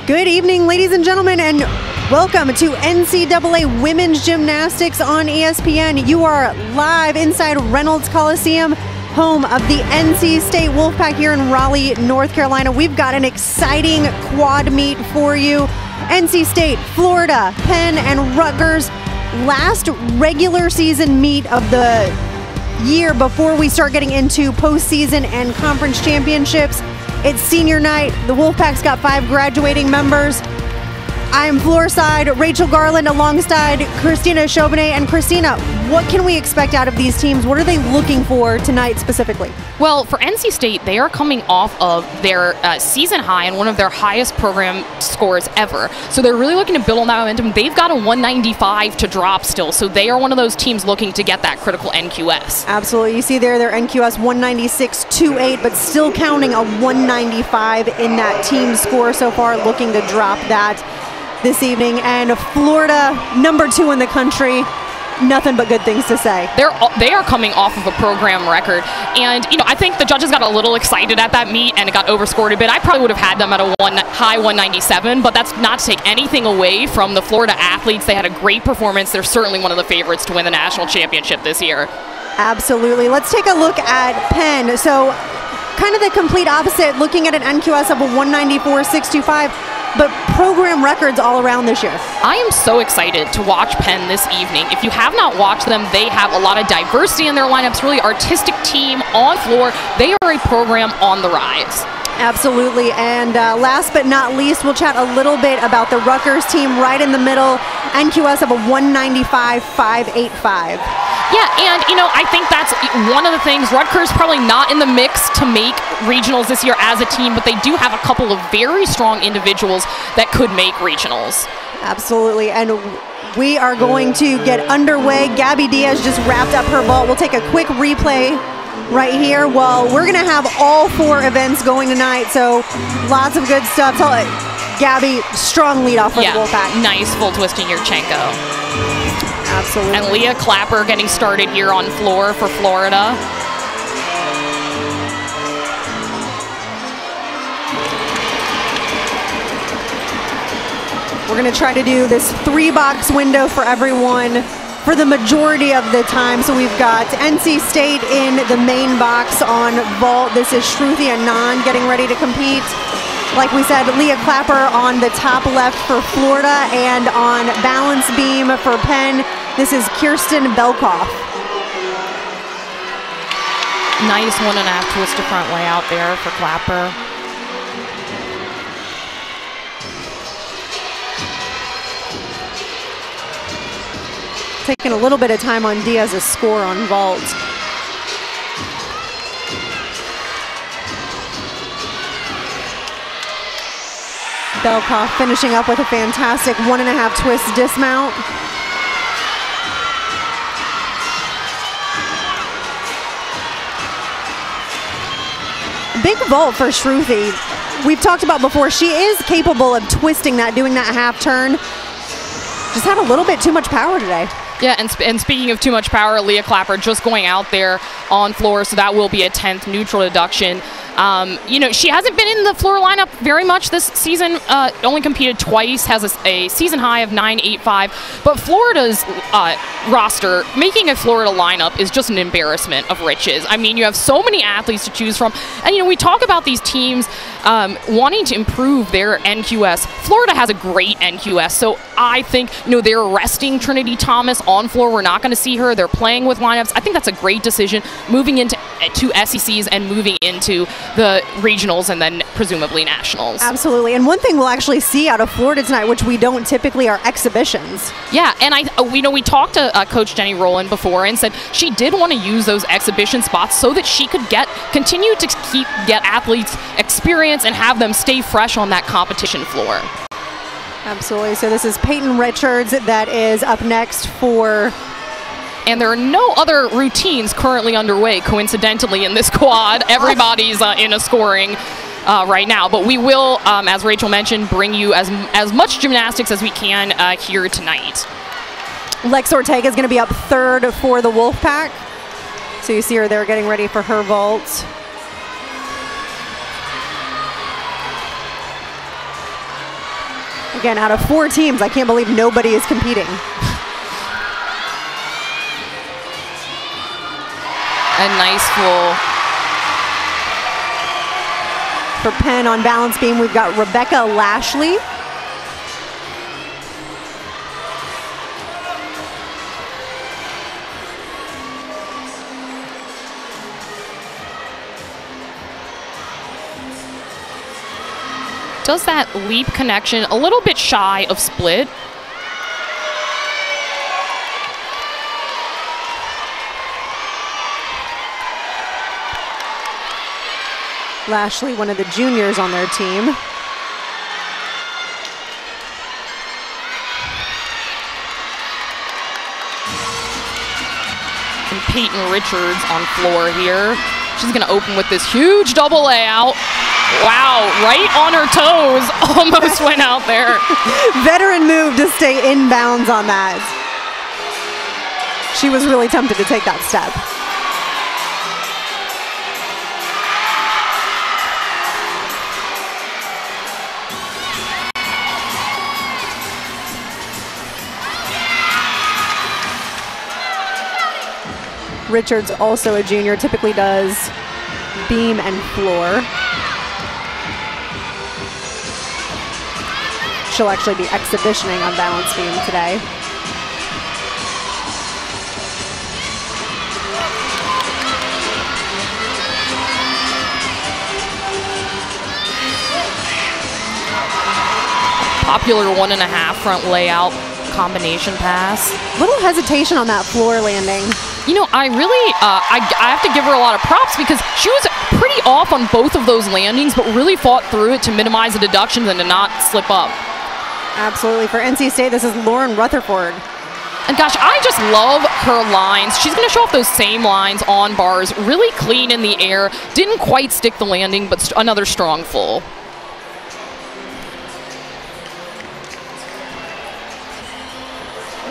Good evening, ladies and gentlemen, and welcome to NCAA Women's Gymnastics on ESPN. You are live inside Reynolds Coliseum, home of the NC State Wolfpack here in Raleigh, North Carolina. We've got an exciting quad meet for you. NC State, Florida, Penn, and Rutgers. Last regular season meet of the year before we start getting into postseason and conference championships. It's senior night. The Wolfpack's got 5 graduating members. I'm floorside Rachel Garland alongside Christina Chauvenet. And Christina, what can we expect out of these teams? What are they looking for tonight specifically? Well, for NC State, they are coming off of their season high and one of their highest program scores ever. So they're really looking to build on that momentum. They've got a 195 to drop still, so they are one of those teams looking to get that critical NQS. Absolutely. You see there their NQS 196.28, but still counting a 195 in that team score so far, looking to drop that this evening. And Florida, number 2 in the country. Nothing but good things to say. They are coming off of a program record, and I think the judges got a little excited at that meet and it got overscored a bit. I probably would have had them at a high 197, but that's not to take anything away from the Florida athletes. They had a great performance. They're certainly one of the favorites to win the national championship this year. Absolutely. Let's take a look at Penn. So kind of the complete opposite, looking at an NQS of a 194.625. but program records all around this year. I am so excited to watch Penn this evening. If you have not watched them, they have a lot of diversity in their lineups, really artistic team on floor. They are a program on the rise. Absolutely, and last but not least, we'll chat a little bit about the Rutgers team right in the middle, NQS of a 195.585. Yeah, and I think that's one of the things. Rutgers probably not in the mix to make regionals this year as a team, but they do have a couple of very strong individuals that could make regionals. Absolutely, and we are going to get underway. Gabby Diaz just wrapped up her vault. We'll take a quick replay right here. Well, we're going to have all 4 events going tonight, so lots of good stuff. Gabby, strong lead off for the Wolfpack. Nice full twisting Yurchenko. Absolutely. And Leah Clapper getting started here on floor for Florida. We're going to try to do this 3-box window for everyone for the majority of the time. So we've got NC State in the main box on vault. This is Shruti Anand getting ready to compete. Like we said, Leah Clapper on the top left for Florida, and on balance beam for Penn, this is Kirsten Belkoff. Nice 1.5 twist to front layout there for Clapper. Taking a little bit of time on Diaz's score on vault. Belkoff finishing up with a fantastic 1.5 twist dismount. Big vault for Shruti. We've talked about before, she is capable of twisting that, doing that half turn. Just had a little bit too much power today. Yeah, and speaking of too much power, Leah Clapper just going out there on floor, so that will be a 10th neutral deduction. She hasn't been in the floor lineup very much this season, only competed twice, has a season high of 9.85, but Florida's roster, making a Florida lineup is just an embarrassment of riches. I mean, you have so many athletes to choose from, and we talk about these teams wanting to improve their NQS. Florida has a great NQS, so I think, they're resting Trinity Thomas on floor. We're not going to see her. They're playing with lineups. I think that's a great decision, moving into 2 SECs and moving into the regionals and then presumably nationals. Absolutely, and one thing we'll actually see out of Florida tonight, which we don't typically, are exhibitions. Yeah, and we talked to Coach Jenny Rowland before and said she did want to use those exhibition spots so that she could continue to get athletes experience and have them stay fresh on that competition floor. Absolutely. So this is Peyton Richards that is up next for... And there are no other routines currently underway, coincidentally, in this quad. Everybody's in a scoring right now. But we will, as Rachel mentioned, bring you as much gymnastics as we can here tonight. Lex Ortega is going to be up 3rd for the Wolfpack. So you see her there getting ready for her vault. Again, out of 4 teams, I can't believe nobody is competing. A nice full. For Penn on balance beam, we've got Rebecca Lashley. Does that leap connection a little bit shy of split. Lashley, one of the juniors on their team. And Peyton Richards on floor here. She's gonna open with this huge double layout. Wow, right on her toes, almost went out there. Veteran move to stay inbounds on that. She was really tempted to take that step. Richards, also a junior, typically does beam and floor. She'll actually be exhibitioning on balance beam today. Popular 1.5 front layout combination pass. Little hesitation on that floor landing. You know, I really, I have to give her a lot of props because she was pretty off on both of those landings, but really fought through it to minimize the deductions and to not slip up. Absolutely. For NC State, this is Lauren Rutherford. And gosh, I just love her lines. She's going to show off those same lines on bars, really clean in the air. Didn't quite stick the landing, but another strong full.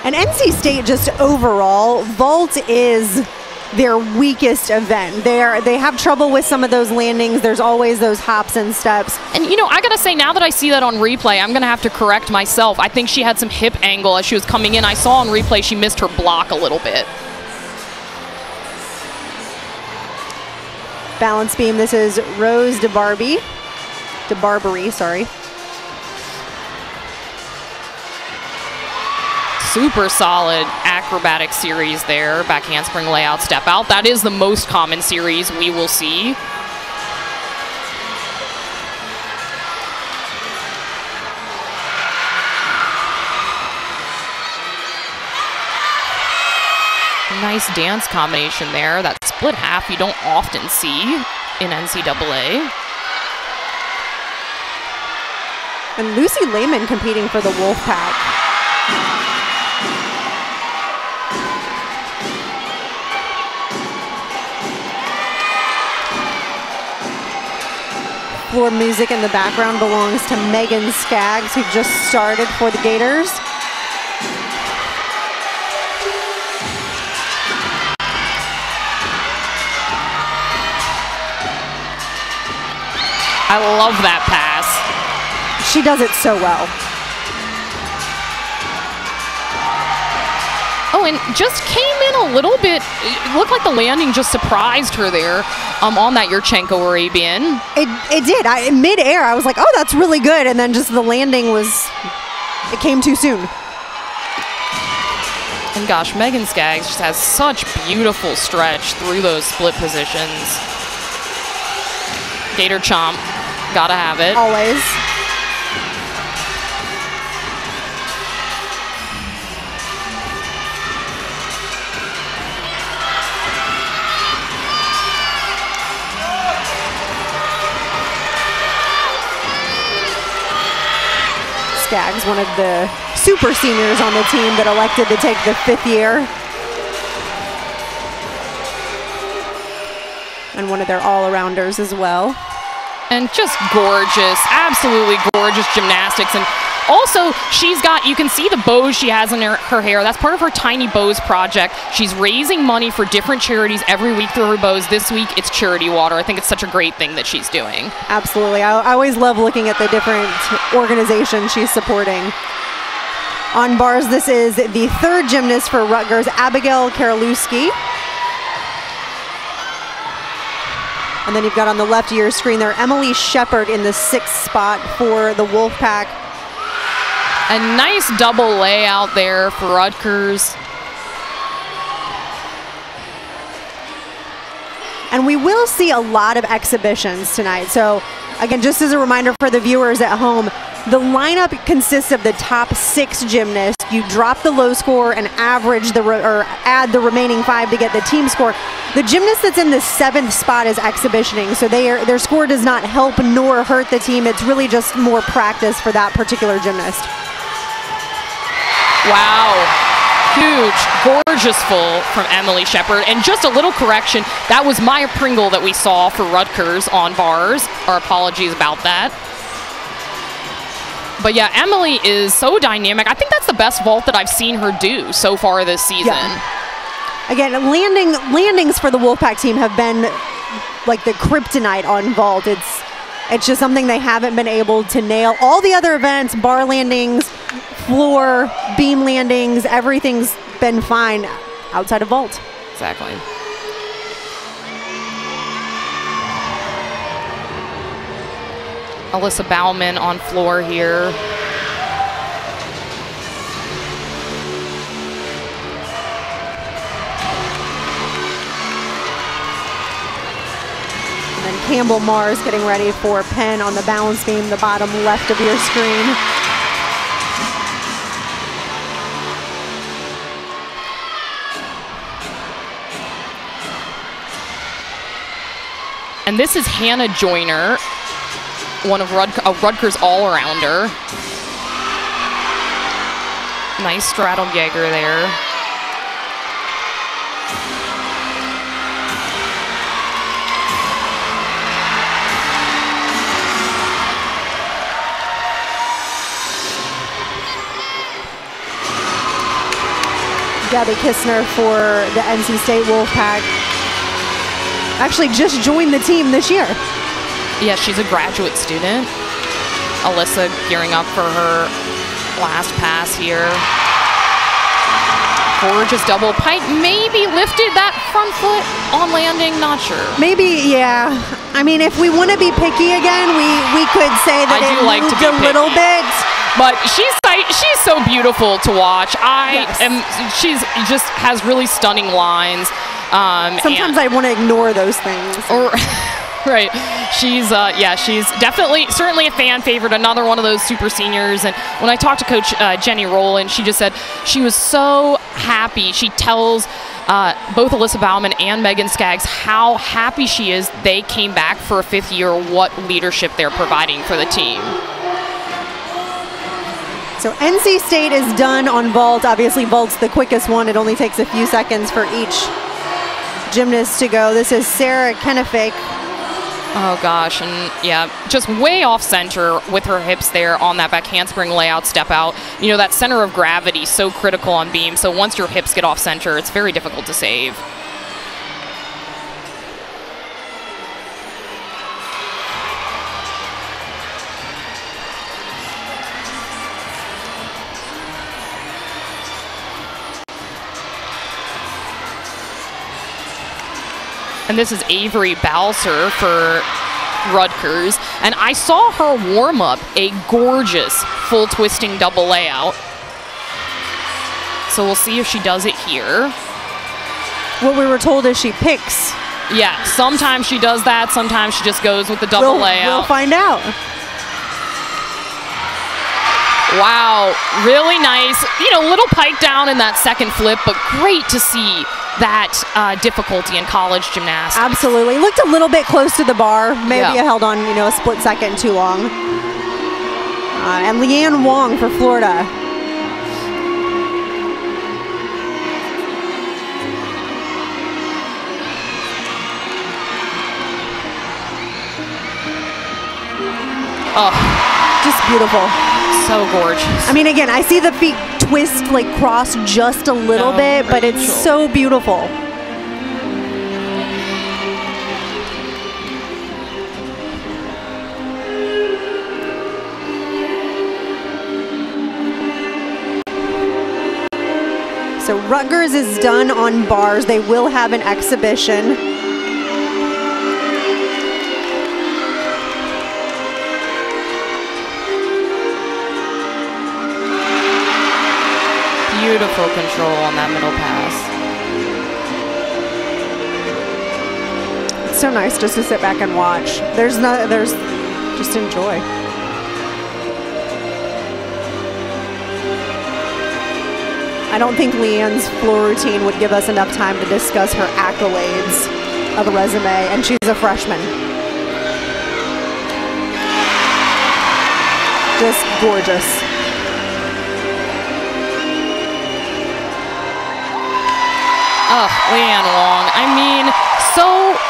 And NC State, just overall, vault is their weakest event. They have trouble with some of those landings. There's always those hops and steps. And you know, I gotta say, now that I see that on replay, I'm gonna have to correct myself. I think she had some hip angle as she was coming in. I saw on replay she missed her block a little bit. Balance beam, this is Rose DeBarbary, sorry. Super solid acrobatic series there. Back handspring layout, step out. That is the most common series we will see. Nice dance combination there. That split half you don't often see in NCAA. And Lucy Lehman competing for the Wolfpack. Floor music in the background belongs to Megan Skaggs, who just started for the Gators. I love that pass. She does it so well. Oh, and just came in a little bit. It looked like the landing just surprised her there on that Yurchenko Arabian. It did. Mid-air, I was like, oh, that's really good. And then just the landing it came too soon. And gosh, Megan Skaggs just has such beautiful stretch through those split positions. Gator chomp, gotta have it. Always. Skaggs, one of the super seniors on the team that elected to take the 5th year. And one of their all-arounders as well. And just gorgeous, absolutely gorgeous gymnastics. And Also, she's got, you can see the bows she has in her hair. That's part of her Tiny Bows project. She's raising money for different charities every week through her bows. This week, it's Charity Water. I think it's such a great thing that she's doing. Absolutely. I always love looking at the different organizations she's supporting. On bars, this is the third gymnast for Rutgers, Abigail Karolewski. And then you've got on the left of your screen there, Emily Shepard in the 6th spot for the Wolfpack. A nice double layout there for Rutgers. And we will see a lot of exhibitions tonight. So again, just as a reminder for the viewers at home, the lineup consists of the top 6 gymnasts. You drop the low score and average add the remaining 5 to get the team score. The gymnast that's in the 7th spot is exhibitioning, so their score does not help nor hurt the team. It's really just more practice for that particular gymnast. Wow. Huge, gorgeous full from Emily Shepard. And just a little correction, that was Maya Pringle that we saw for Rutgers on bars. Our apologies about that. But yeah, Emily is so dynamic. I think that's the best vault that I've seen her do so far this season. Yeah. Again, landings for the Wolfpack team have been like the kryptonite on vault. It's just something they haven't been able to nail. All the other events, bar landings, floor, beam landings, everything's been fine outside of vault. Exactly. Alyssa Bauman on floor here. And then Campbell Mars getting ready for Penn on the balance beam, the bottom left of your screen. And this is Hannah Joyner, one of Rutgers all-arounder. Nice straddle Jaeger there. Gabby Kistner for the NC State Wolfpack. Actually just joined the team this year. Yeah, she's a graduate student. Alyssa gearing up for her last pass here. Gorgeous double pike. Maybe lifted that front foot on landing, not sure. Maybe, yeah. I mean, if we want to be picky again, we could say that it moved a little bit. But she's so beautiful to watch. She's just has really stunning lines. Sometimes I want to ignore those things. Right. She's certainly a fan favorite, another one of those super seniors. And when I talked to Coach Jenny Rowland, she just said she was so happy. She tells both Alyssa Bauman and Megan Skaggs how happy she is they came back for a 5th year, what leadership they're providing for the team. So NC State is done on vault. Obviously, vault's the quickest one. It only takes a few seconds for each gymnast to go. This is Sarah Kennefick. Oh gosh, and yeah, just way off center with her hips there on that back handspring layout step out. You know, that center of gravity so critical on beam, so once your hips get off center, it's very difficult to save. And this is Avery Balser for Rutgers. And I saw her warm up a gorgeous full twisting double layout. So we'll see if she does it here. What we were told is she picks. Yeah, sometimes she does that. Sometimes she just goes with the double layout. We'll find out. Wow, really nice. You know, little pike down in that second flip, but great to see that difficulty in college gymnastics. Absolutely. Looked a little bit close to the bar. Maybe it held on, you know, a split second too long. And Leanne Wong for Florida. Oh, just beautiful. So gorgeous. I mean, again, I see the feet twist, like cross just a little bit, but it's so beautiful. So Rutgers is done on bars. They will have an exhibition. Beautiful control on that middle pass. It's so nice just to sit back and watch. There's just enjoy. I don't think Leanne's floor routine would give us enough time to discuss her accolades of a resume, and she's a freshman. Just gorgeous. Oh, Leanne Wong. I mean,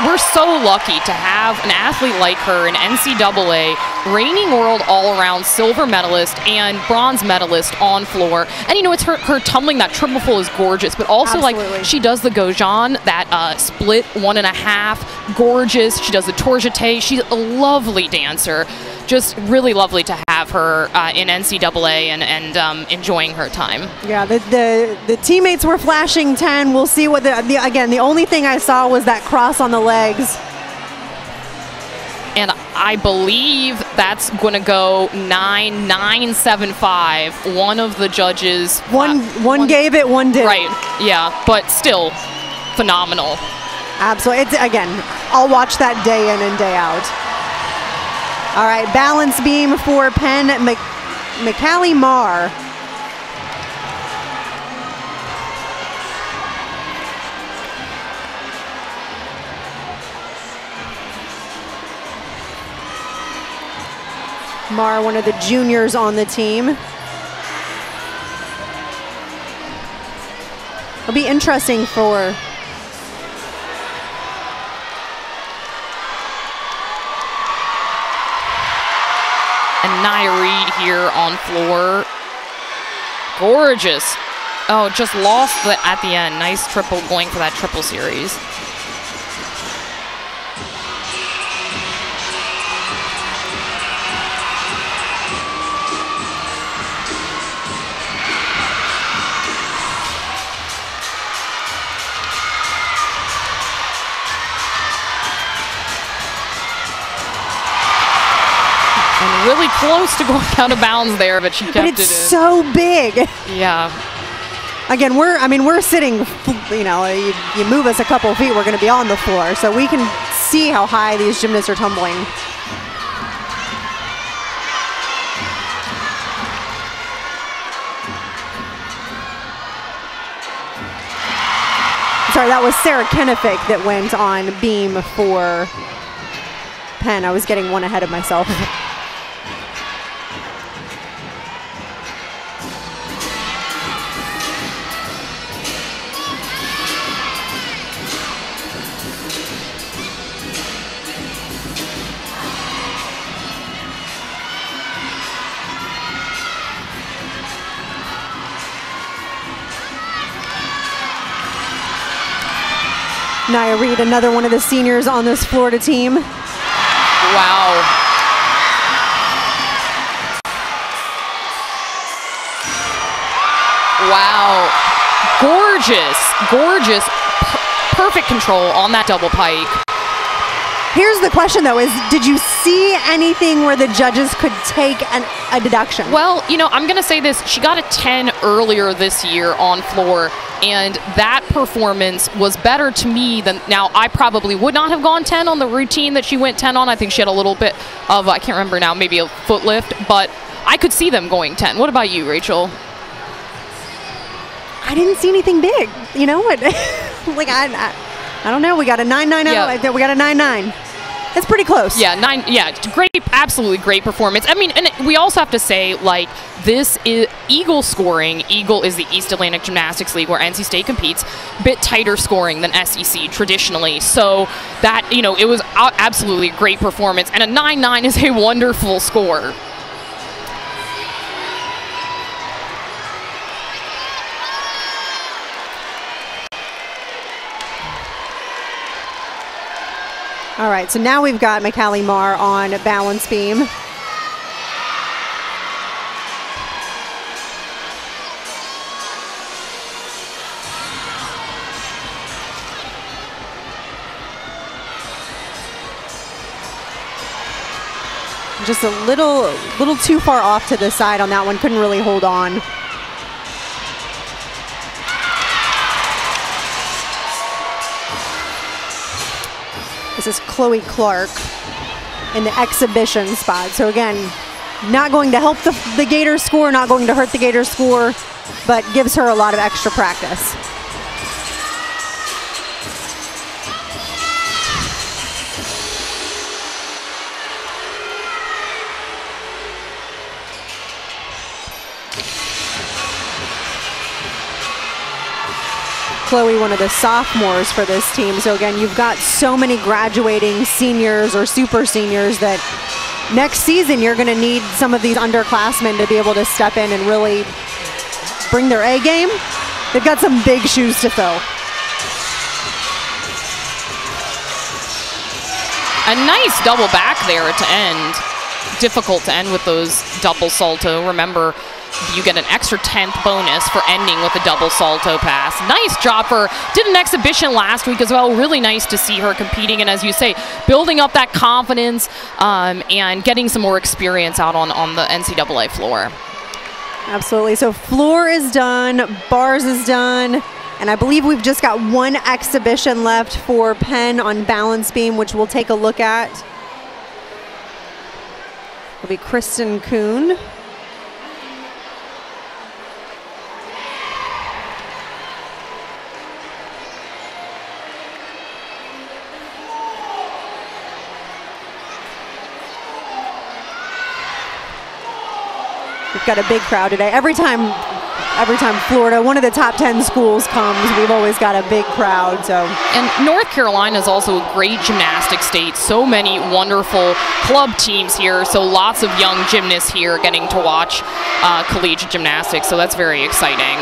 we're so lucky to have an athlete like her, an NCAA reigning world all-around silver medalist and bronze medalist on floor. And, you know, it's her tumbling that triple full is gorgeous, but also, Absolutely. like, she does the Gojan, that split 1.5, gorgeous. She does the tour jeté. She's a lovely dancer. Just really lovely to have her in NCAA and enjoying her time. Yeah, the teammates were flashing 10. We'll see what again, the only thing I saw was that cross on the legs. And I believe that's going to go 9.975. One of the judges. One gave it, one didn't. Right, yeah, but still phenomenal. Absolutely. Again, I'll watch that day in and day out. All right, balance beam for Penn McCallie Marr. Marr, one of the juniors on the team. It'll be interesting for And Nia Reed here on floor. Gorgeous. Oh, just lost at the end. Nice triple, going for that triple series. Really close to going out of bounds there, but she kept it in. But it's so big. Yeah. Again, we're sitting, you know, you move us a couple of feet, we're going to be on the floor. So we can see how high these gymnasts are tumbling. Sorry, that was Sarah Kennefic that went on beam for Penn. I was getting one ahead of myself. Nia Reed, another one of the seniors on this Florida team. Wow. Wow. Gorgeous, gorgeous, perfect control on that double pike. Here's the question, though, is did you see anything where the judges could take a deduction? Well, you know, I'm going to say this. She got a 10 earlier this year on floor, and that performance was better to me than, now I probably would not have gone 10 on the routine that she went 10 on. I think she had a little bit of, I can't remember now, maybe a foot lift, but I could see them going 10. What about you, Rachel? I didn't see anything big. You know what? Like, I don't know. We got a 9.90. Yeah. We got a 9.9. It's pretty close. Yeah, 9. Yeah, great, absolutely great performance. I mean, and we also have to say, like, this is Eagle scoring. Eagle is the East Atlantic Gymnastics League where NC State competes. Bit tighter scoring than SEC traditionally. So that, you know, it was absolutely a great performance. And a 9.9 is a wonderful score. All right, so now we've got McCallie Marr on balance beam. Just a little too far off to the side on that one. Couldn't really hold on. This is Chloe Clark in the exhibition spot. So again, not going to help the Gators score, not going to hurt the Gators score, but gives her a lot of extra practice. Chloe, one of the sophomores for this team. So again, you've got so many graduating seniors or super seniors that next season you're going to need some of these underclassmen to be able to step in and really bring their A game. They've got some big shoes to fill. A nice double back there to end. Difficult to end with those double salto. Remember, you get an extra 10th bonus for ending with a double salto pass. Nice job for, did an exhibition last week as well. Really nice to see her competing, and as you say, building up that confidence and getting some more experience out on the NCAA floor. Absolutely. So floor is done, bars is done, and I believe we've just got one exhibition left for Penn on balance beam, which we'll take a look at. It'll be Kristen Kuhn. We've got a big crowd today. Every time Florida, one of the top 10 schools comes, we've always got a big crowd. So. And North Carolina is also a great gymnastics state. So many wonderful club teams here. So lots of young gymnasts here getting to watch collegiate gymnastics. So that's very exciting.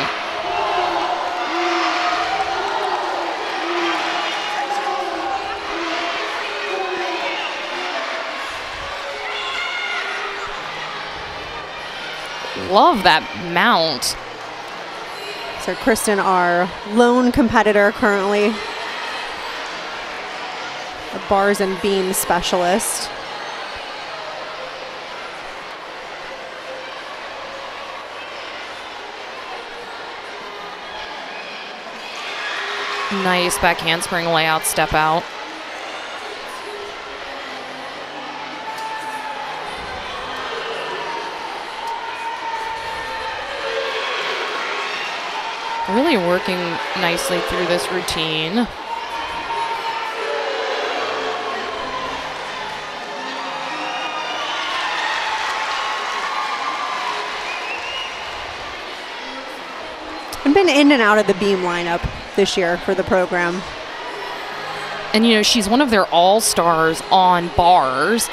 Love that mount. So Kristen, our lone competitor currently, a bars and beam specialist. Nice back handspring layout, step out. Really working nicely through this routine. I've been in and out of the beam lineup this year for the program. And you know, she's one of their all-stars on bars.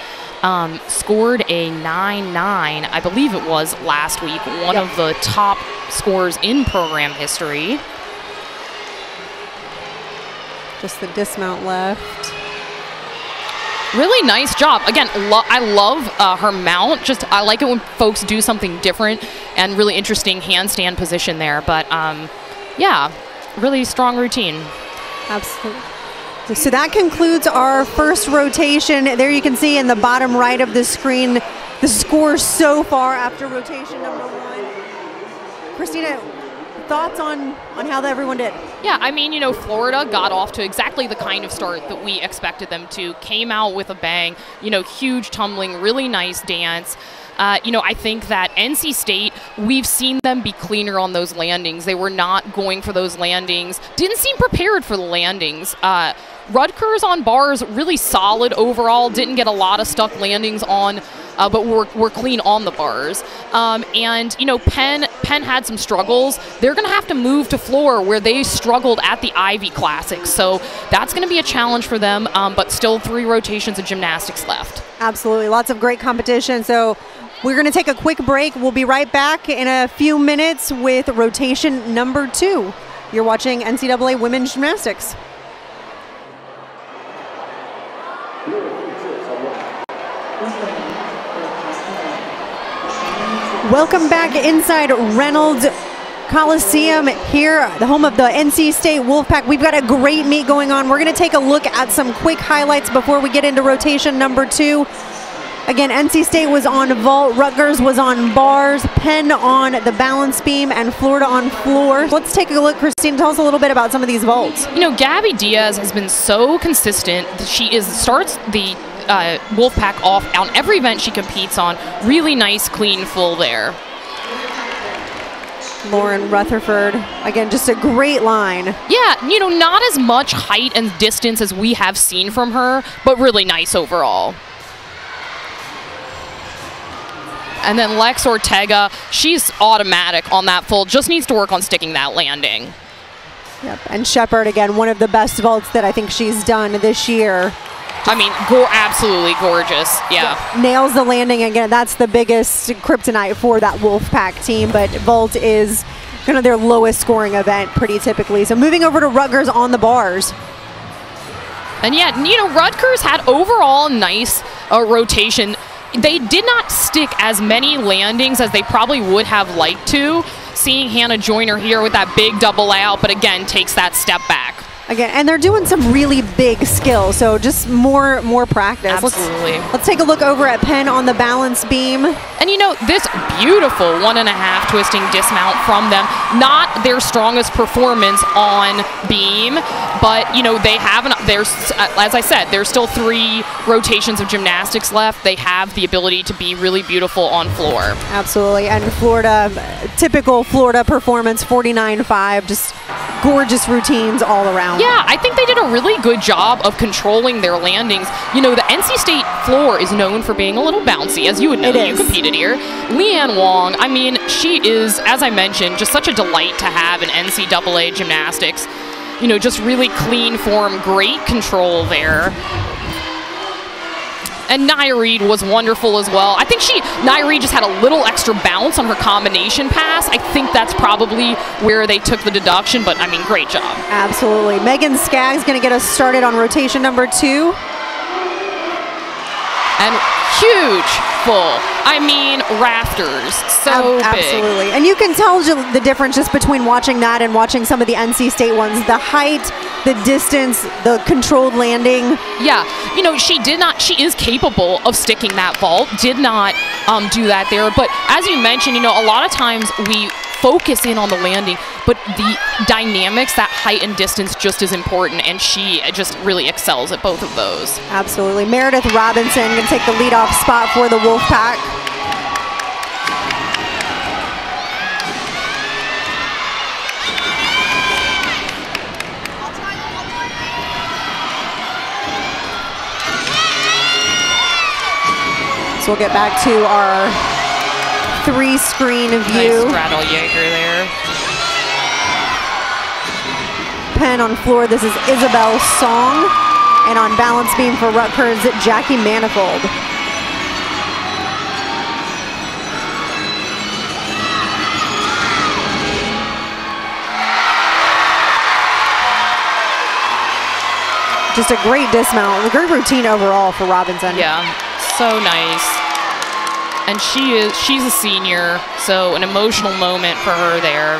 Scored a 9.9, I believe it was last week, one of the top scores in program history. Just the dismount left. Really nice job. Again, I love her mount. Just I like it when folks do something different and really interesting handstand position there. But yeah, really strong routine. Absolutely. So that concludes our first rotation. There you can see in the bottom right of the screen the score so far after rotation number 1. Christina, thoughts on how everyone did? Yeah, I mean, you know, Florida got off to exactly the kind of start that we expected them to. Came out with a bang, you know, huge tumbling, really nice dance. You know, I think that NC State, we've seen them be cleaner on those landings. They were not going for those landings. Didn't seem prepared for the landings. Rutgers on bars, really solid overall. Didn't get a lot of stuck landings on, but were clean on the bars. And, you know, Penn had some struggles. They're going to have to move to floor where they struggled at the Ivy Classic. So that's going to be a challenge for them, but still 3 rotations of gymnastics left. Absolutely. Lots of great competition. So we're going to take a quick break. We'll be right back in a few minutes with rotation number 2. You're watching NCAA Women's Gymnastics. Welcome back inside Reynolds Coliseum here, the home of the NC State Wolfpack. We've got a great meet going on. We're going to take a look at some quick highlights before we get into rotation number 2. Again, NC State was on vault, Rutgers was on bars, Penn on the balance beam, and Florida on floor. Let's take a look. Christine, tell us a little bit about some of these vaults. You know, Gabby Diaz has been so consistent. She starts the Wolfpack off on every event she competes on. Really nice, clean full there. Lauren Rutherford, again, just a great line. Yeah, you know, not as much height and distance as we have seen from her, but really nice overall. And then Lex Ortega, she's automatic on that full, just needs to work on sticking that landing. Yep, and Shepard, again, one of the best vaults that I think she's done this year. I mean, absolutely gorgeous, yeah. Nails the landing again. That's the biggest kryptonite for that Wolfpack team, but vault is kind of their lowest scoring event pretty typically. So moving over to Rutgers on the bars. And yeah, you know, Rutgers had overall nice rotation. They did not stick as many landings as they probably would have liked to. Seeing Hannah Joyner here with that big double layout, but again, takes that step back. Again, and they're doing some really big skills, so just more practice. Absolutely. Let's take a look over at Penn on the balance beam. And you know, this beautiful 1.5 twisting dismount from them, not their strongest performance on beam, but you know, they have, as I said, there's still 3 rotations of gymnastics left. They have the ability to be really beautiful on floor. Absolutely, and Florida, typical Florida performance, 49.5, just gorgeous routines all around. Yeah, I think they did a really good job of controlling their landings. You know, the NC State floor is known for being a little bouncy, as you would know. You competed here. Leanne Wong, I mean, she is, as I mentioned, just such a delight to have in NCAA gymnastics. You know, just really clean form, great control there. And Nia Reed was wonderful as well. I think Nia Reed just had a little extra bounce on her combination pass. I think that's probably where they took the deduction, but I mean, great job. Absolutely. Megan Skaggs going to get us started on rotation number 2. And huge full. I mean, rafters. So big. Absolutely. And you can tell the difference just between watching that and watching some of the NC State ones. The height, the distance, the controlled landing. Yeah. You know, she is capable of sticking that vault. Did not do that there. But as you mentioned, you know, a lot of times we focus in on the landing, but the dynamics, that height and distance, just as important, and she just really excels at both of those. Absolutely. Meredith Robinson going to take the leadoff spot for the Wolfpack. So we'll get back to our 3-screen view. Nice straddle Jaeger there. Penn on floor, this is Isabel Song. And on balance beam for Rutgers, Jackie Manifold. Just a great dismount, a great routine overall for Robinson. Yeah, so nice. And she's a senior, so an emotional moment for her there.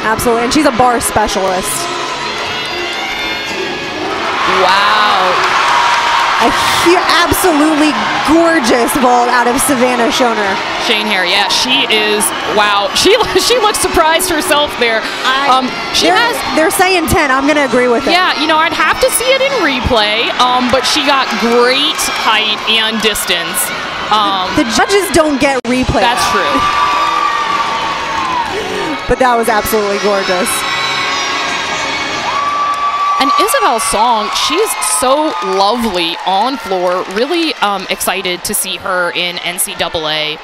Absolutely, and she's a bar specialist. Wow. Absolutely gorgeous vault out of Savannah Schoner. Shane Hare, yeah, she is, wow. She looks surprised herself there. They're saying 10, I'm gonna agree with it. Yeah, you know, I'd have to see it in replay, but she got great height and distance. The judges don't get replay. That's true. But that was absolutely gorgeous. And Isabel Song, she's so lovely on floor. Really excited to see her in NCAA.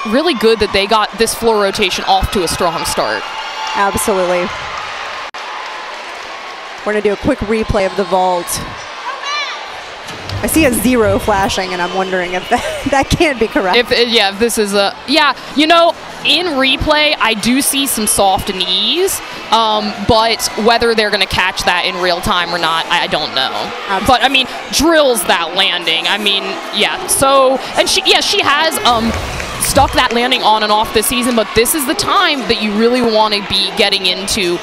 Really good that they got this floor rotation off to a strong start. Absolutely. We're going to do a quick replay of the vault. I see a 0 flashing, and I'm wondering if that can't be correct. If this is a... Yeah, you know, in replay, I do see some soft knees, but whether they're going to catch that in real time or not, I don't know. Absolutely. But, I mean, drills that landing. I mean, yeah. So, and she has stuck that landing on and off this season, but this is the time that you really want to be getting into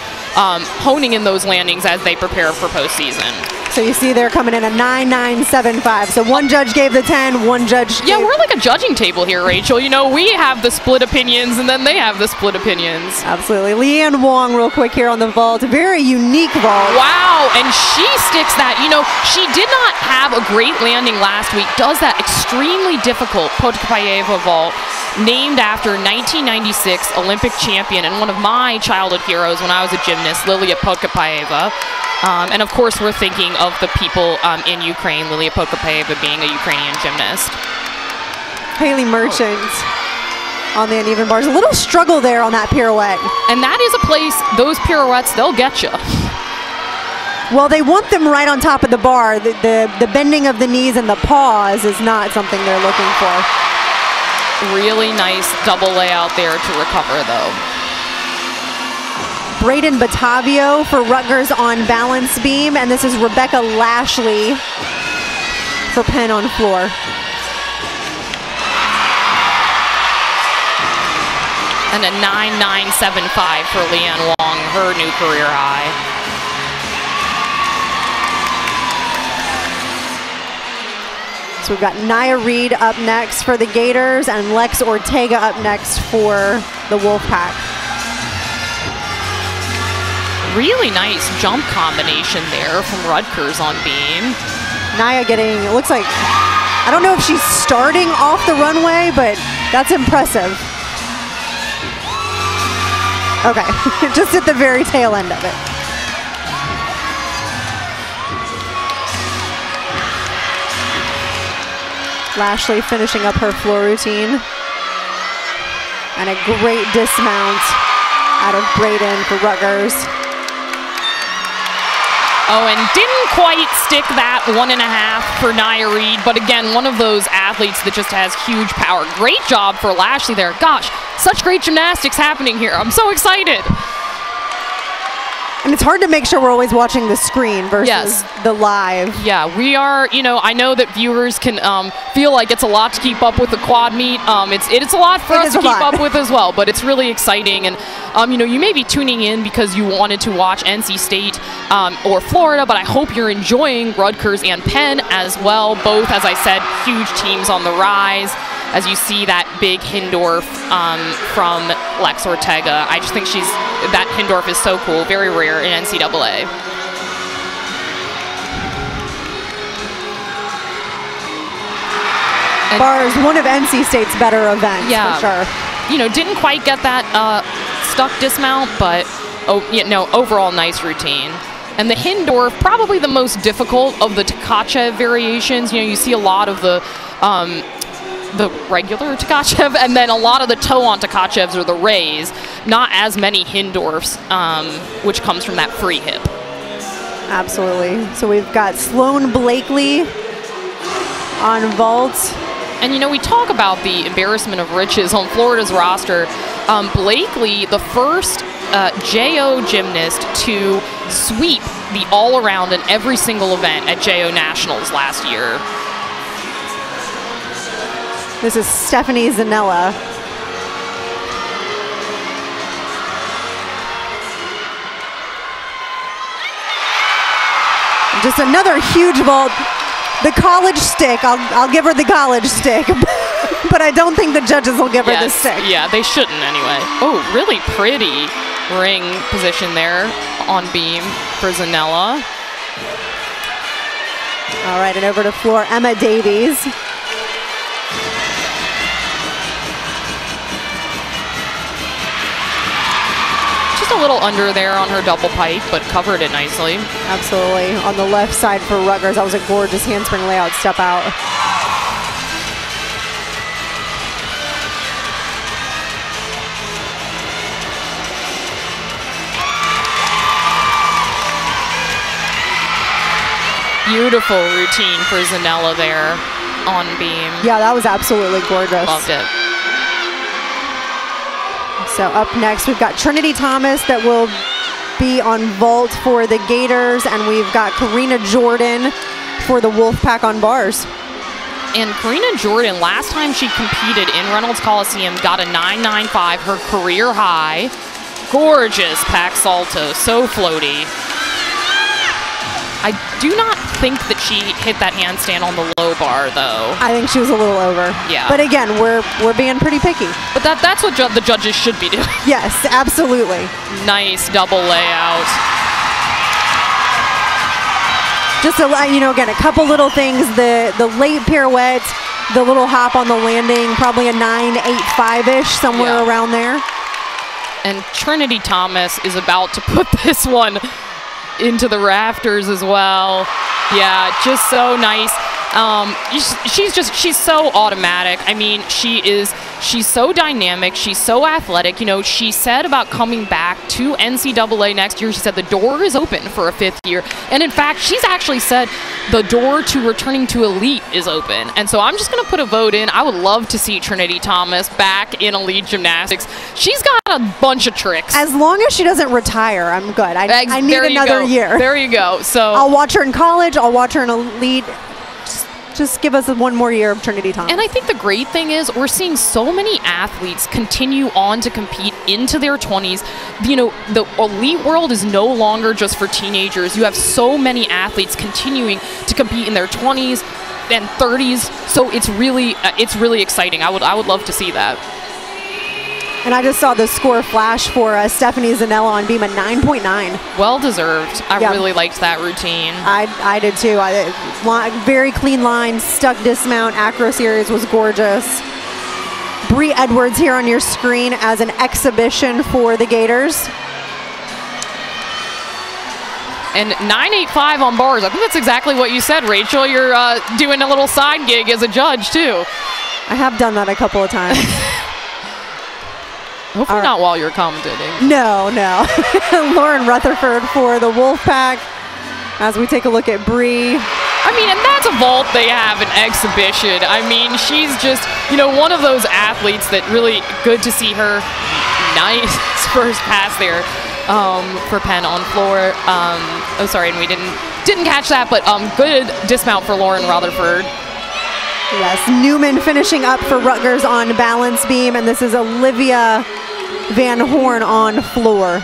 honing in those landings as they prepare for postseason. So you see they're coming in at 9.975. So one judge gave the 10, one judge Yeah, we're like a judging table here, Rachel. You know, we have the split opinions, and then they have the split opinions. Absolutely. Leanne Wong, real quick here on the vault. Very unique vault. Wow, and she sticks that. You know, she did not have a great landing last week. Does that extremely difficult Podkopayeva vault, named after 1996 Olympic champion and one of my childhood heroes when I was a gymnast, Lilia Podkopayeva. And of course, we're thinking of the people in Ukraine, Lilia Podkopayeva being a Ukrainian gymnast. Haley Merchant on the uneven bars. A little struggle there on that pirouette. And that is a place, those pirouettes, they'll get you. Well, they want them right on top of the bar. The bending of the knees and the pause is not something they're looking for. Really nice double layout there to recover, though. Braden Batavio for Rutgers on balance beam, and this is Rebecca Lashley for Penn on floor. And a 9.975 for Leanne Wong, her new career high. So we've got Nia Reed up next for the Gators and Lex Ortega up next for the Wolfpack. Really nice jump combination there from Rutgers on beam. Nia getting, it looks like, I don't know if she's starting off the runway, but that's impressive. Okay, just at the very tail end of it. Lashley finishing up her floor routine. And a great dismount out of Braden for Rutgers. Oh, and didn't quite stick that 1.5 for Nia Reed, but again, one of those athletes that just has huge power. Great job for Lashley there. Gosh, such great gymnastics happening here. I'm so excited. And it's hard to make sure we're always watching the screen versus the live. Yeah, we are, you know, I know that viewers can feel like it's a lot to keep up with the quad meet. It's a lot for us to keep up with as well, but it's really exciting. And, you know, you may be tuning in because you wanted to watch NC State or Florida, but I hope you're enjoying Rutgers and Penn as well. Both, as I said, huge teams on the rise. As you see that big Hindorf from Lex Ortega. I just think that Hindorf is so cool, very rare in NCAA. And bars, one of NC State's better events, for sure. You know, didn't quite get that stuck dismount, but overall nice routine. And the Hindorf, probably the most difficult of the Tkachev variations. You know, you see a lot of the regular Tkachev, and then a lot of the toe-on Tkachevs or the rays, not as many Hindorfs, which comes from that free hip. Absolutely. So we've got Sloan Blakely on vault. And, you know, we talk about the embarrassment of riches on Florida's roster. Blakely, the first JO gymnast to sweep the all-around in every single event at JO Nationals last year. This is Stephanie Zanella. Just another huge vault. The college stick, I'll give her the college stick, but I don't think the judges will give her the stick. Yeah, they shouldn't anyway. Oh, really pretty ring position there on beam for Zanella. All right, and over to floor, Emma Davies. Just a little under there on her double pike, but covered it nicely. Absolutely. On the left side for Rutgers, that was a gorgeous handspring layout step out. Beautiful routine for Zanella there on beam. Yeah, that was absolutely gorgeous. Loved it. So up next, we've got Trinity Thomas that will be on vault for the Gators, and we've got Karina Jordan for the Wolfpack on bars. And Karina Jordan, last time she competed in Reynolds Coliseum, got a 9.95, her career high. Gorgeous pack salto, so floaty. I do not think that she hit that handstand on the low bar, though. I think she was a little over. Yeah. But again, we're being pretty picky. But that's what the judges should be doing. Yes, absolutely. Nice double layout. Just again, a couple little things. The late pirouette, the little hop on the landing, probably a 9.85-ish, somewhere around there. And Trinity Thomas is about to put this one into the rafters as well. Yeah, just so nice. She's so automatic. I mean, she's so dynamic. She's so athletic. You know, she said about coming back to NCAA next year, she said the door is open for a 5th year. And in fact, she's actually said the door to returning to elite is open. And so I'm just going to put a vote in. I would love to see Trinity Thomas back in elite gymnastics. She's got a bunch of tricks. As long as she doesn't retire, I'm good. I need another year. There you go. So I'll watch her in college. I'll watch her in elite. Just give us one more year of Trinity Thomas. And I think the great thing is we're seeing so many athletes continue on to compete into their 20s. You know, the elite world is no longer just for teenagers. You have so many athletes continuing to compete in their 20s and 30s. So it's really exciting. I would love to see that. And I just saw the score flash for Stephanie Zanella on beam at 9.9. Well deserved. I really liked that routine. I did too. Very clean line, stuck dismount, acro series was gorgeous. Bree Edwards here on your screen as an exhibition for the Gators. And 9.85 on bars. I think that's exactly what you said, Rachel. You're doing a little side gig as a judge too. I have done that a couple of times. Hopefully not while you're commentating. No. Lauren Rutherford for the Wolfpack as we take a look at Bree. I mean, and that's a vault they have an exhibition. I mean, she's just, one of those athletes that really good to see her. Nice first pass there for Penn on floor. And we didn't catch that, but good dismount for Lauren Rutherford. Yes, Newman finishing up for Rutgers on balance beam, and this is Olivia Van Horn on floor.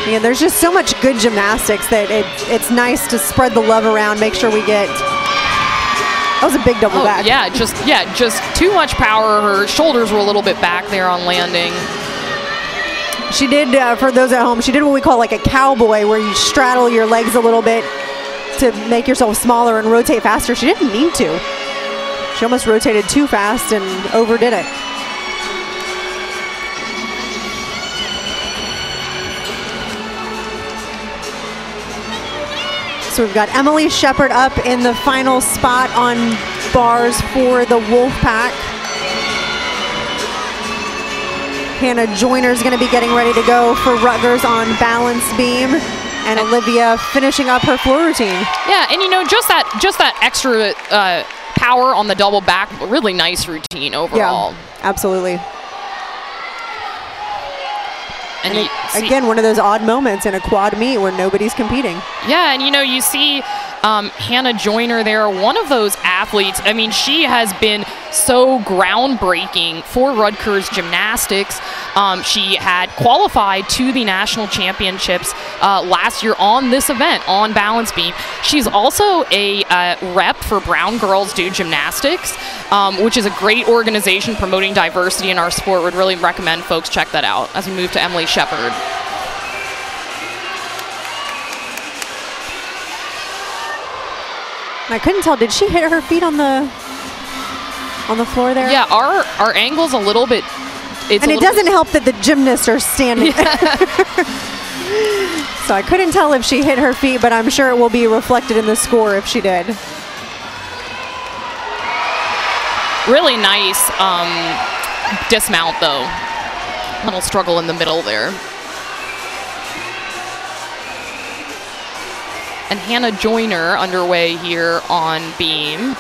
Yeah, there's just so much good gymnastics that it's nice to spread the love around, make sure we get. That was a big double back. Yeah, just too much power. Her shoulders were a little bit back there on landing. She did, for those at home, she did what we call like a cowboy, where you straddle your legs a little bit to make yourself smaller and rotate faster. She didn't need to. She almost rotated too fast and overdid it. So we've got Emily Shepard up in the final spot on bars for the Wolfpack. Hannah Joyner is going to be getting ready to go for Rutgers on balance beam, and Olivia finishing up her floor routine. Yeah, and just that extra power on the double back, really nice routine overall. Yeah, absolutely. And again, one of those odd moments in a quad meet where nobody's competing. Yeah, and you see Hannah Joyner there, one of those athletes. I mean, she has been so groundbreaking for Rutgers gymnastics. She had qualified to the national championships last year on this event, on balance beam. She's also a rep for Brown Girls Do Gymnastics, which is a great organization promoting diversity in our sport. Would really recommend folks check that out as we move to Emily Shepard. I couldn't tell. Did she hit her feet on the floor there? Yeah, our angle's a little bit. And it doesn't help that the gymnasts are standing. Yeah. So I couldn't tell if she hit her feet, but I'm sure it will be reflected in the score if she did. Really nice dismount though. Little struggle in the middle there. And Hannah Joyner underway here on beam.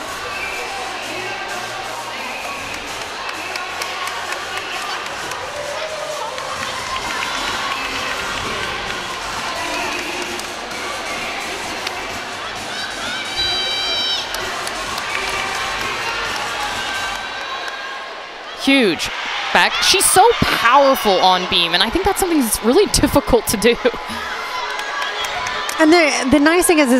Huge. Back. She's so powerful on beam, and I think that's something that's really difficult to do. And the nice thing is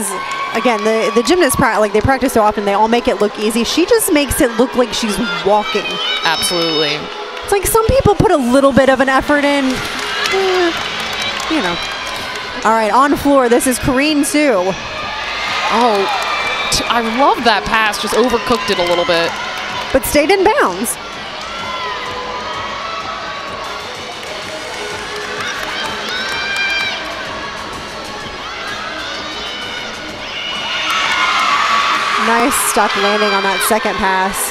again, the gymnasts they practice so often, they all make it look easy. She just makes it look like she's walking. Absolutely. It's like some people put a little bit of an effort in, you know. All right, on floor, this is Corrine Sue. Oh, I love that pass, just overcooked it a little bit. But stayed in bounds. Nice stuck landing on that second pass.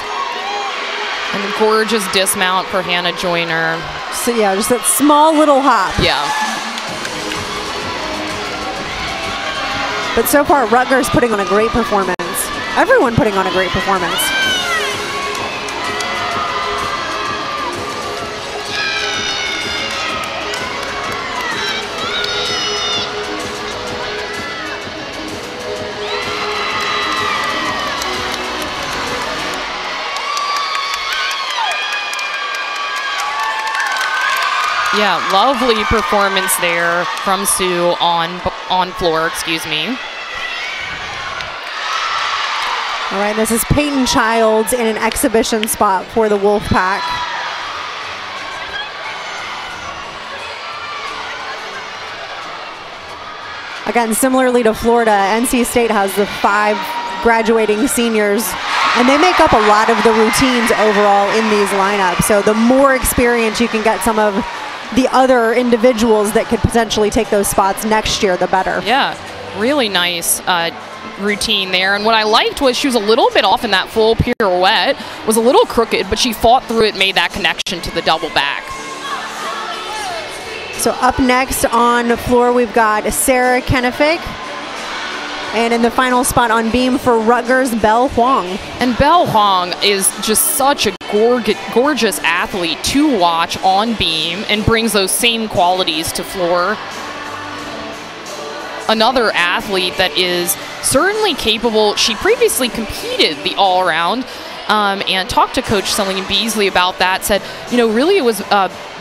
And a gorgeous dismount for Hannah Joyner. So yeah, just that small little hop. Yeah. But so far, Rutgers putting on a great performance. Everyone putting on a great performance. Yeah, lovely performance there from Sue on floor, excuse me. All right, this is Peyton Childs in an exhibition spot for the Wolfpack. Again, similarly to Florida, NC State has the 5 graduating seniors, and they make up a lot of the routines overall in these lineups. So the more experience you can get some of the other individuals that could potentially take those spots next year, the better. Yeah, really nice routine there. And what I liked was she was a little bit off in that full pirouette, was a little crooked, but she fought through it, made that connection to the double back. So up next on the floor, we've got Sarah Kennefic. And in the final spot on beam for Rutgers, Belle Huang. And Belle Huang is just such a gorgeous athlete to watch on beam and brings those same qualities to floor. Another athlete that is certainly capable. She previously competed the all-around and talked to Coach Celine Beasley about that, said, you know, really it was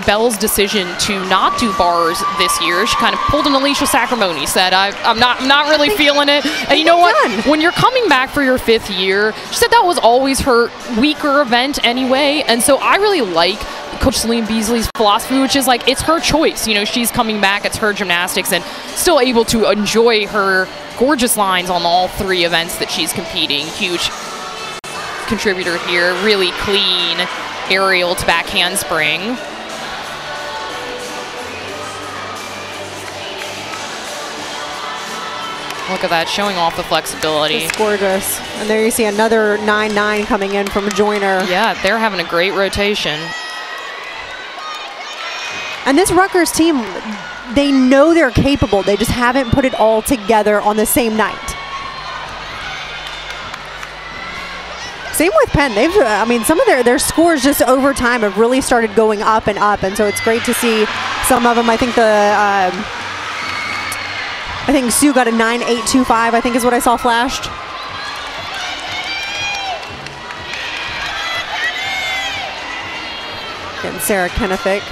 Belle's decision to not do bars this year. She kind of pulled an Alicia Sacramone, said, I'm not really feeling it. And you know what? When you're coming back for your 5th year, she said that was always her weaker event anyway. And so I really like Coach Celine Beasley's philosophy, which is like, it's her choice. You know, she's coming back, it's her gymnastics, and still able to enjoy her gorgeous lines on all 3 events that she's competing. Huge contributor here, really clean aerial to back handspring. Look at that, showing off the flexibility. It's gorgeous. And there you see another 9-9 coming in from Joyner. Yeah, they're having a great rotation. And this Rutgers team, they know they're capable. They just haven't put it all together on the same night. Same with Penn. They've, I mean, some of their scores just over time have really started going up and up, and so it's great to see some of them. I think Sue got a 9.825. I think is what I saw flashed. And Sarah Kennefic.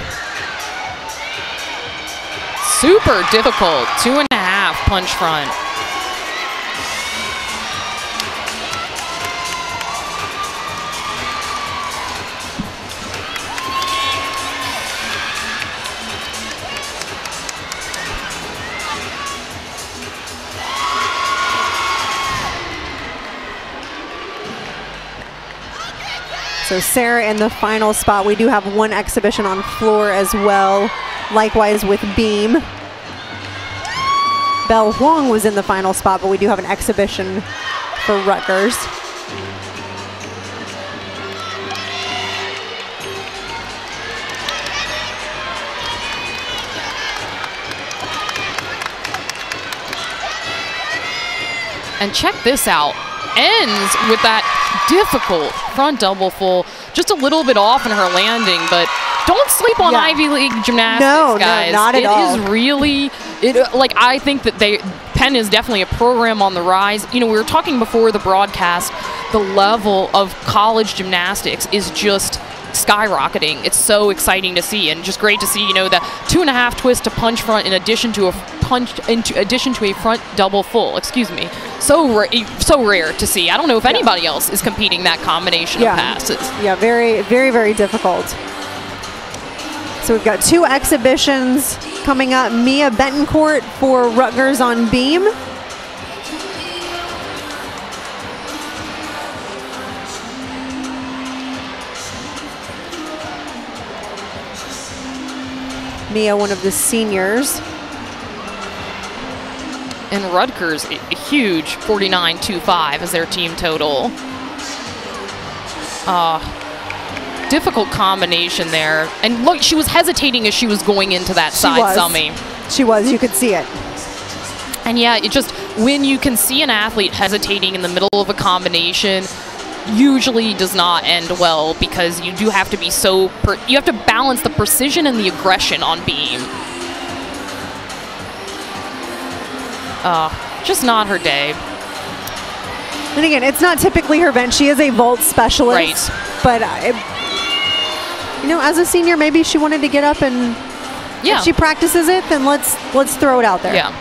Super difficult 2.5 punch front. So Sarah in the final spot. We do have 1 exhibition on floor as well. Likewise with beam. Belle Huang was in the final spot, but we do have an exhibition for Rutgers. And check this out. Ends with that difficult front double full, just a little bit off in her landing, but don't sleep on Ivy League gymnastics, guys. No, not at all. It is really, like, I think that Penn is definitely a program on the rise. You know, we were talking before the broadcast, the level of college gymnastics is just skyrocketing. It's so exciting to see, and just great to see, you know, the 2.5 twist to punch front in addition to a front double full. Excuse me. So rare to see. I don't know if anybody else is competing that combination of passes. Yeah, very, very, very difficult. So we've got 2 exhibitions coming up. Mia Betancourt for Rutgers on beam. Mia, one of the seniors. And Rutgers, a huge 49.25 is their team total. Difficult combination there. And look, she was hesitating as she was going into that side summy. She was, you could see it. And yeah, it just, when you can see an athlete hesitating in the middle of a combination, usually does not end well, because you do have to be you have to balance the precision and the aggression on beam. Just not her day. And again, it's not typically her bench. She is a vault specialist. Right. But, you know, as a senior, maybe she wanted to get up and if she practices it, then let's throw it out there. Yeah.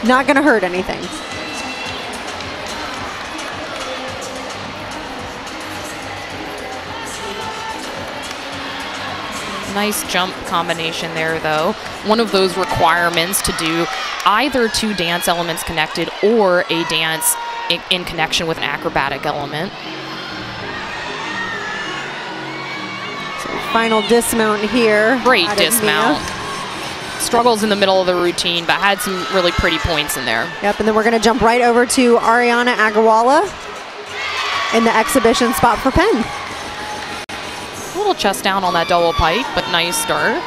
Not going to hurt anything. Nice jump combination there, though. One of those requirements to do either 2 dance elements connected or a dance in connection with an acrobatic element. So final dismount here. Great dismount. Struggles in the middle of the routine, but had some really pretty points in there. Yep, and then we're going to jump right over to Ariana Agarwala in the exhibition spot for Penn. A little chest down on that double pike, but nice start.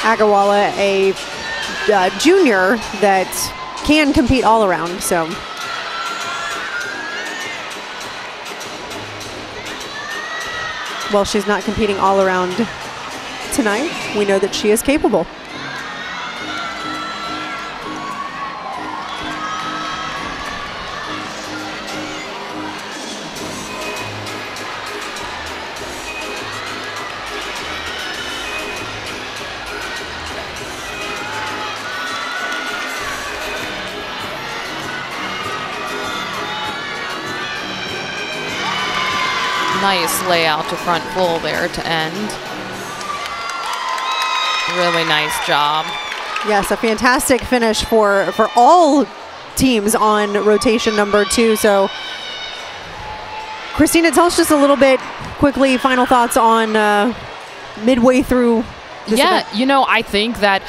Agarwala, a junior that can compete all around, so. Well, she's not competing all around tonight. We know that she is capable. Nice layout to front full there to end. Really nice job. Yes, a fantastic finish for all teams on rotation number 2. So, Christina, tell us just a little bit quickly, final thoughts on midway through this event. You know, I think that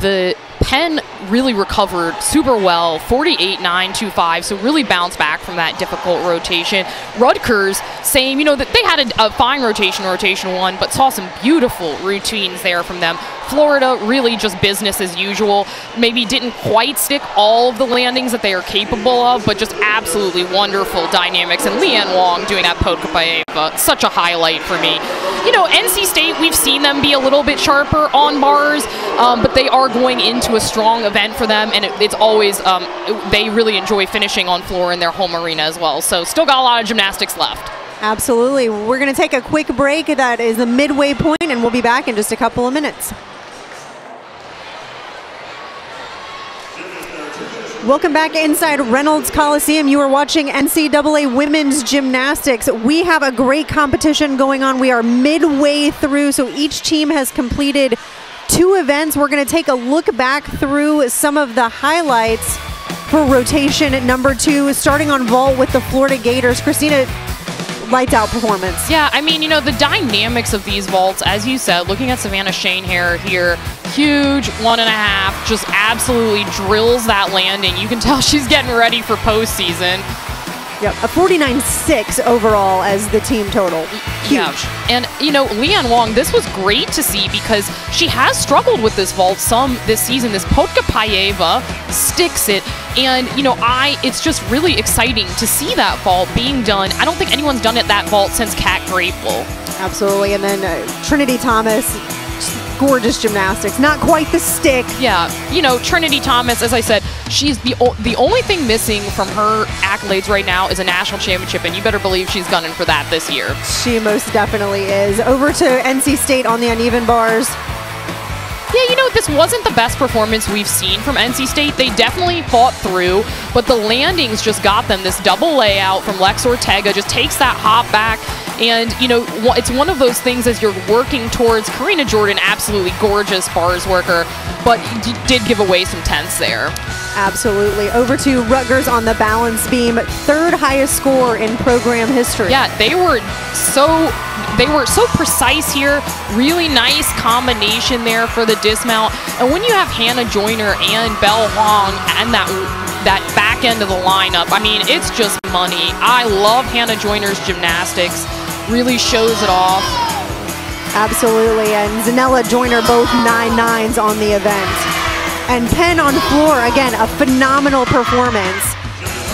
the Penn really recovered super well, 48.925, so really bounced back from that difficult rotation. Rutgers, same, you know, that they had a fine rotation 1, but saw some beautiful routines there from them. Florida, really just business as usual. Maybe didn't quite stick all of the landings that they are capable of, but just absolutely wonderful dynamics. And Leanne Wong doing that Podka Paeva, such a highlight for me. You know, NC State, we've seen them be a little bit sharper on bars, but they are going into a strong event for them, and it's always, they really enjoy finishing on floor in their home arena as well. So still got a lot of gymnastics left. Absolutely. We're going to take a quick break. That is the midway point, and we'll be back in just a couple of minutes. Welcome back inside Reynolds Coliseum. You are watching NCAA Women's Gymnastics. We have a great competition going on. We are midway through, so each team has completed 2 events. We're going to take a look back through some of the highlights for rotation number 2, starting on vault with the Florida Gators. Christina, lights out performance. Yeah, I mean, you know, the dynamics of these vaults, as you said, looking at Savannah Shanehair here, huge 1.5, just absolutely drills that landing. You can tell she's getting ready for postseason. Yep, a 49.6 overall as the team total. Huge. Yeah. And, you know, Leanne Wong, this was great to see because she has struggled with this vault some this season. This Podka Paeva sticks it. And, you know, it's just really exciting to see that vault being done. I don't think anyone's done it that vault since Kat Grapel. Absolutely. And then Trinity Thomas, gorgeous gymnastics. Not quite the stick. Yeah, you know, Trinity Thomas, as I said, she's the only thing missing from her accolades right now is a national championship, and you better believe she's gunning for that this year. She most definitely is. Over to NC State on the uneven bars. Yeah, you know, this wasn't the best performance we've seen from NC State. They definitely fought through, but the landings just got them. This double layout from Lex Ortega just takes that hop back. And, you know, it's one of those things as you're working towards Karina Jordan, absolutely gorgeous bars worker, but did give away some tenths there. Absolutely. Over to Rutgers on the balance beam, third highest score in program history. Yeah, they were so precise here. Really nice combination there for the dismount. And when you have Hannah Joyner and Belle Huang and that back end of the lineup, I mean, it's just money. I love Hannah Joyner's gymnastics. Really shows it off. Absolutely. And Zanella Joyner both 9.9s on the event. And Penn on floor, again, a phenomenal performance.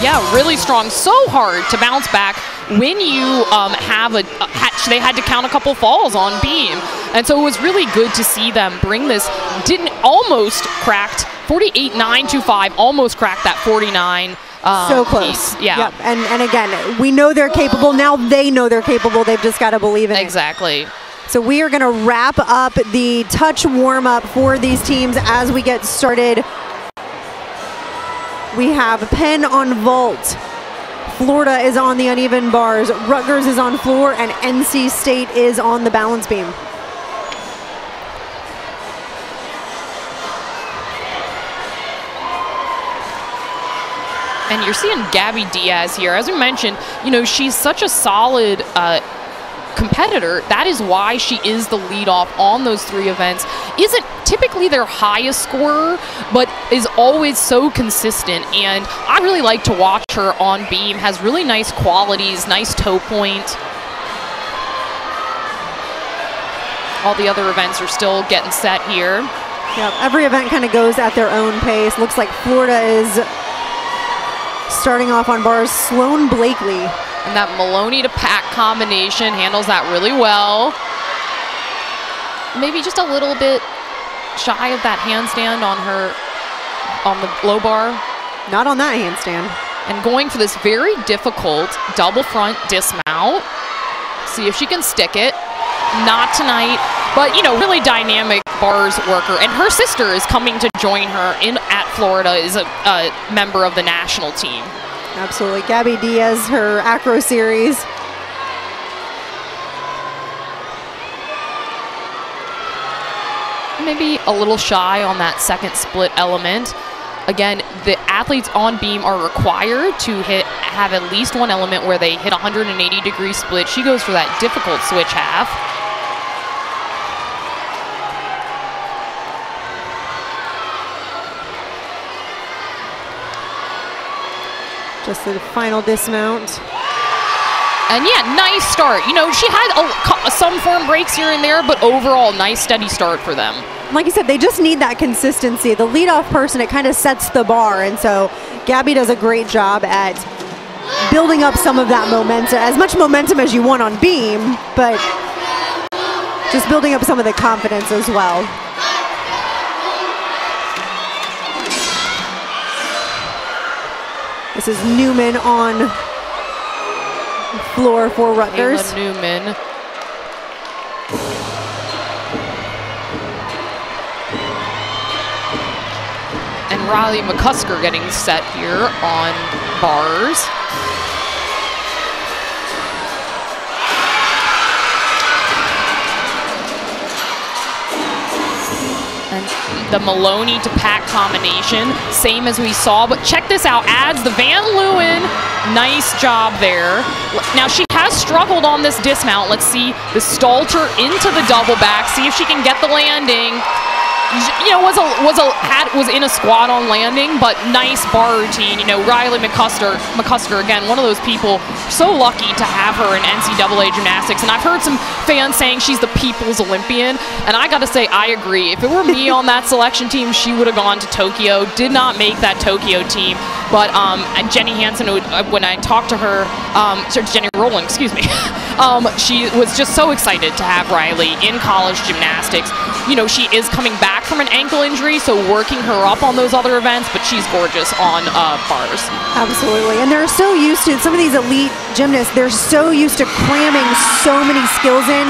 Yeah, really strong. So hard to bounce back when you they had to count a couple falls on beam. And so it was really good to see them bring this, almost cracked 48.925, almost cracked that 49. So close. Piece. Yeah. Yep. And again, we know they're capable. Now they know they're capable. They've just got to believe in it. Exactly. So we are going to wrap up the touch warm-up for these teams as we get started. We have Penn on vault. Florida is on the uneven bars. Rutgers is on floor, and NC State is on the balance beam. And you're seeing Gabby Diaz here. As we mentioned, you know, she's such a solid competitor. That is why she is the leadoff on those three events. Isn't typically their highest scorer, but is always so consistent. And I really like to watch her on beam. Has really nice qualities, nice toe point. All the other events are still getting set here. Yep, every event kind of goes at their own pace. Looks like Florida is starting off on bars. Sloan Blakely. And that Maloney to Pack combination handles that really well. Maybe just a little bit shy of that handstand on the low bar. Not on that handstand. And going for this very difficult double front dismount. See if she can stick it. Not tonight, but you know, really dynamic bars worker. And her sister is coming to join her at Florida, is a member of the national team. Absolutely. Gabby Diaz, her acro series. Maybe a little shy on that second split element. Again, the athletes on beam are required to have at least one element where they hit 180-degree split. She goes for that difficult switch half. Just the final dismount. And yeah, nice start. You know, she had some form breaks here and there, but overall, nice steady start for them. Like you said, they just need that consistency. The leadoff person, it kind of sets the bar. And so Gabby does a great job at building up some of that momentum, as much momentum as you want on beam, but just building up some of the confidence as well. This is Newman on floor for Rutgers. Ayla Newman. And Riley McCusker getting set here on bars. And the Maloney to Pack combination, same as we saw, but check this out, adds the Van Leeuwen. Nice job there. Now she has struggled on this dismount. Let's see the Stalter into the double back, see if she can get the landing. you know, was in a squat on landing, but nice bar routine. You know, Riley McCusker again, one of those people, so lucky to have her in NCAA gymnastics. And I've heard some fans saying she's the people's Olympian, and I got to say I agree. If it were me on that selection team, she would have gone to Tokyo. Did not make that Tokyo team, but Jenny Hansen, when I talked to her, Jenny Rowland, excuse me, she was just so excited to have Riley in college gymnastics. You know, she is coming back from an ankle injury, so working her up on those other events, but she's gorgeous on bars. Absolutely, and they're so used to, some of these elite gymnasts, they're so used to cramming so many skills in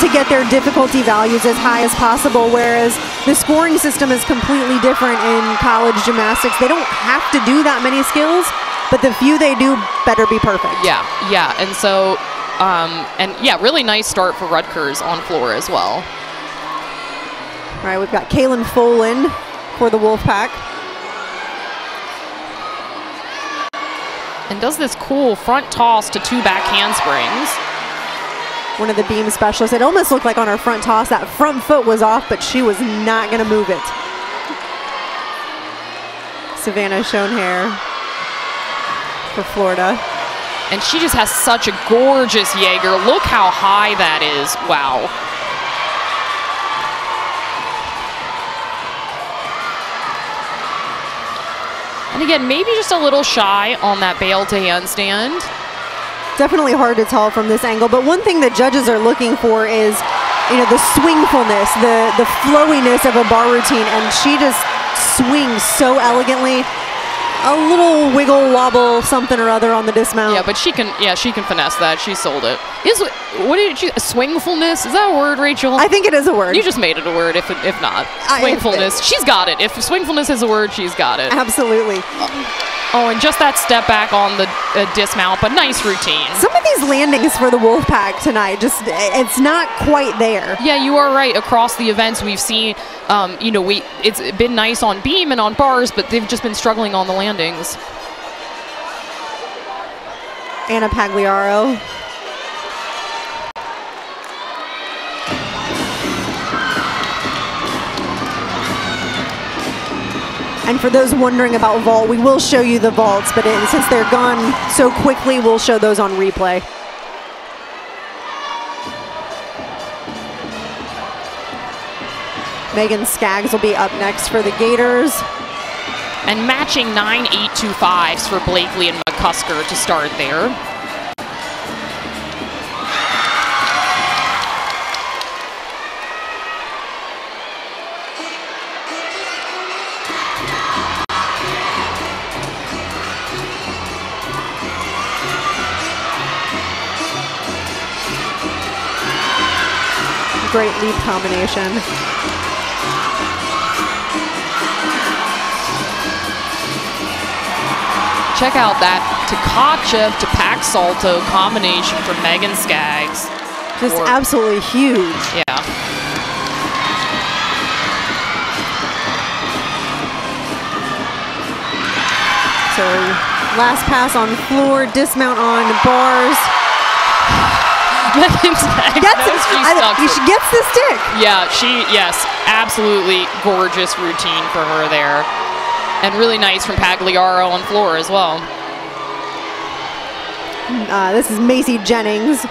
to get their difficulty values as high as possible, whereas the scoring system is completely different in college gymnastics. They don't have to do that many skills, but the few they do better be perfect. Yeah, and so, really nice start for Rutgers on floor as well. All right, we've got Kaylin Folan for the Wolfpack. And does this cool front toss to 2 back handsprings. One of the beam specialists. It almost looked like on her front toss that front foot was off, but she was not going to move it. Savannah Schoenherr for Florida. And she just has such a gorgeous Jaeger. Look how high that is. Wow. And again, maybe just a little shy on that bail to handstand. Definitely hard to tell from this angle, but one thing that judges are looking for is, you know, the swingfulness, the flowiness of a bar routine, and she just swings so elegantly. A little wiggle wobble something or other on the dismount. Yeah, but she can finesse that. She sold it. Swingfulness? Is that a word, Rachel? I think it is a word. You just made it a word if not. Swingfulness. She's got it. If swingfulness is a word, she's got it. Absolutely. Oh, and just that step back on the dismount, but nice routine. Some of these landings for the Wolfpack tonight, just it's not quite there. Yeah, you are right. Across the events we've seen, you know, it's been nice on beam and on bars, but they've just been struggling on the landings. Anna Pagliaro. And for those wondering about vault, we will show you the vaults, but since they're gone so quickly, we'll show those on replay. Megan Skaggs will be up next for the Gators. And matching 9.825s for Blakely and McCusker to start there. Great leap combination. Check out that Tkachev to Pack Salto combination from Megan Skaggs. Just absolutely huge. Yeah. So last pass on floor, dismount on bars. Megan Skaggs she gets the stick. Yeah, yes, absolutely gorgeous routine for her there. And really nice from Pagliaro on floor as well. This is Macy Jennings.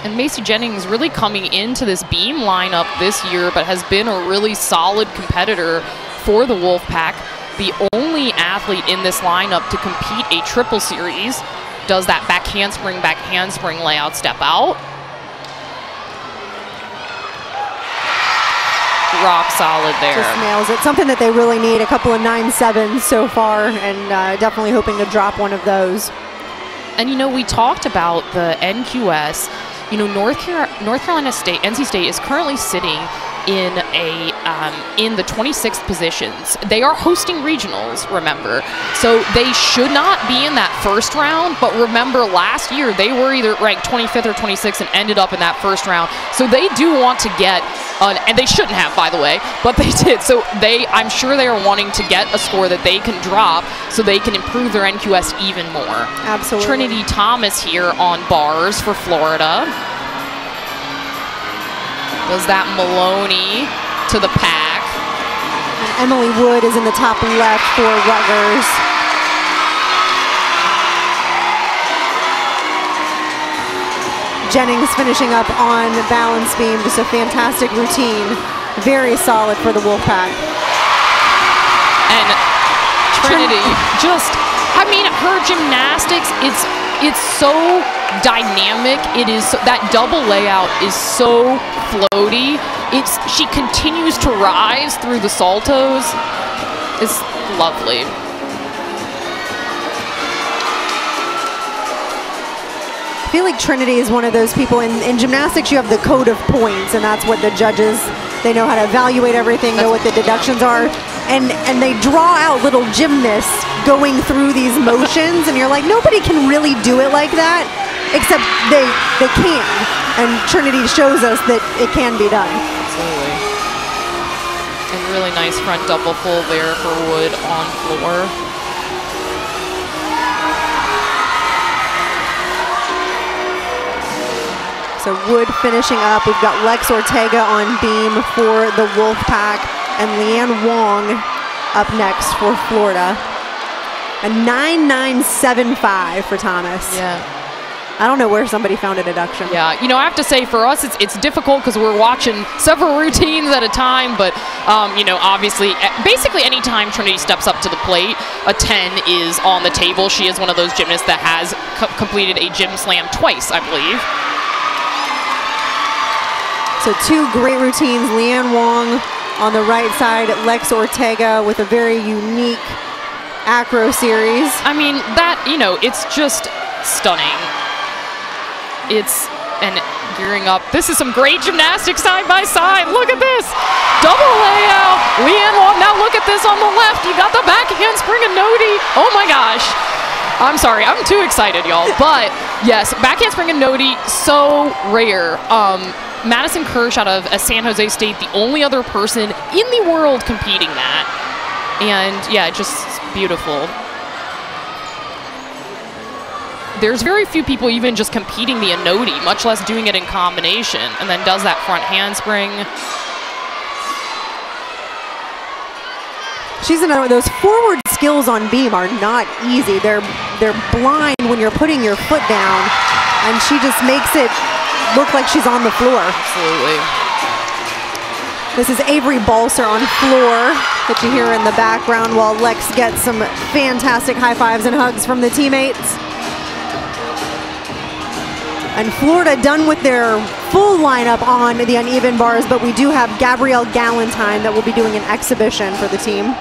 And Macy Jennings really coming into this beam lineup this year, but has been a really solid competitor for the Wolfpack. The only athlete in this lineup to compete a triple series. Does that back handspring layout step out. Rock solid there. Just nails it. Something that they really need. A couple of 9.7s so far, and definitely hoping to drop one of those. And, you know, we talked about the NQS. You know, North Carolina State, NC State is currently sitting in a in the 26th positions. They are hosting regionals, remember. So they should not be in that first round, but remember last year they were either ranked 25th or 26th and ended up in that first round. So they do want to get, and they shouldn't have, by the way, but they did. So I'm sure they are wanting to get a score that they can drop so they can improve their NQS even more. Absolutely. Trinity Thomas here on bars for Florida. Does that Maloney to the pack. And Emily Wood is in the top left for Rutgers. Jennings finishing up on balance beam. Just a fantastic routine. Very solid for the Wolfpack. And Trinity just, I mean, her gymnastics, it's so dynamic. It is that double layout is so floaty. She continues to rise through the saltos. It's lovely. I feel like Trinity is one of those people in gymnastics. You have the code of points, and that's what the judges, they know how to evaluate everything, know what the deductions are, and they draw out little gymnasts going through these motions, and you're like, nobody can really do it like that, except they can, and Trinity shows us that it can be done. Absolutely. And really nice front double full there for Wood on floor. So Wood finishing up. We've got Lex Ortega on beam for the Wolfpack and Leanne Wong up next for Florida. A 9.975 for Thomas. Yeah. I don't know where somebody found a deduction. Yeah, you know, I have to say for us it's difficult because we're watching several routines at a time, but you know, obviously basically anytime Trinity steps up to the plate, a 10 is on the table. She is one of those gymnasts that has completed a gym slam twice, I believe. So two great routines, Leanne Wong on the right side, Lex Ortega with a very unique acro series. I mean, that, you know, it's just stunning. And gearing up. This is some great gymnastics side by side. Look at this. Double layout. Leanne Wong. Now look at this on the left. You got the back handspring and nodi. Oh my gosh. I'm sorry. I'm too excited, y'all. But yes, back handspring and nodi, so rare. Madison Kirsch out of San Jose State, the only other person in the world competing that. And yeah, just beautiful. There's very few people even just competing the Anodi, much less doing it in combination, and then does that front handspring. She's another one. Those forward skills on beam are not easy. They're blind when you're putting your foot down, and she just makes it look like she's on the floor. Absolutely. This is Avery Balser on floor that you hear in the background while Lex gets some fantastic high fives and hugs from the teammates. And Florida done with their full lineup on the uneven bars, but we do have Gabrielle Galentine that will be doing an exhibition for the team.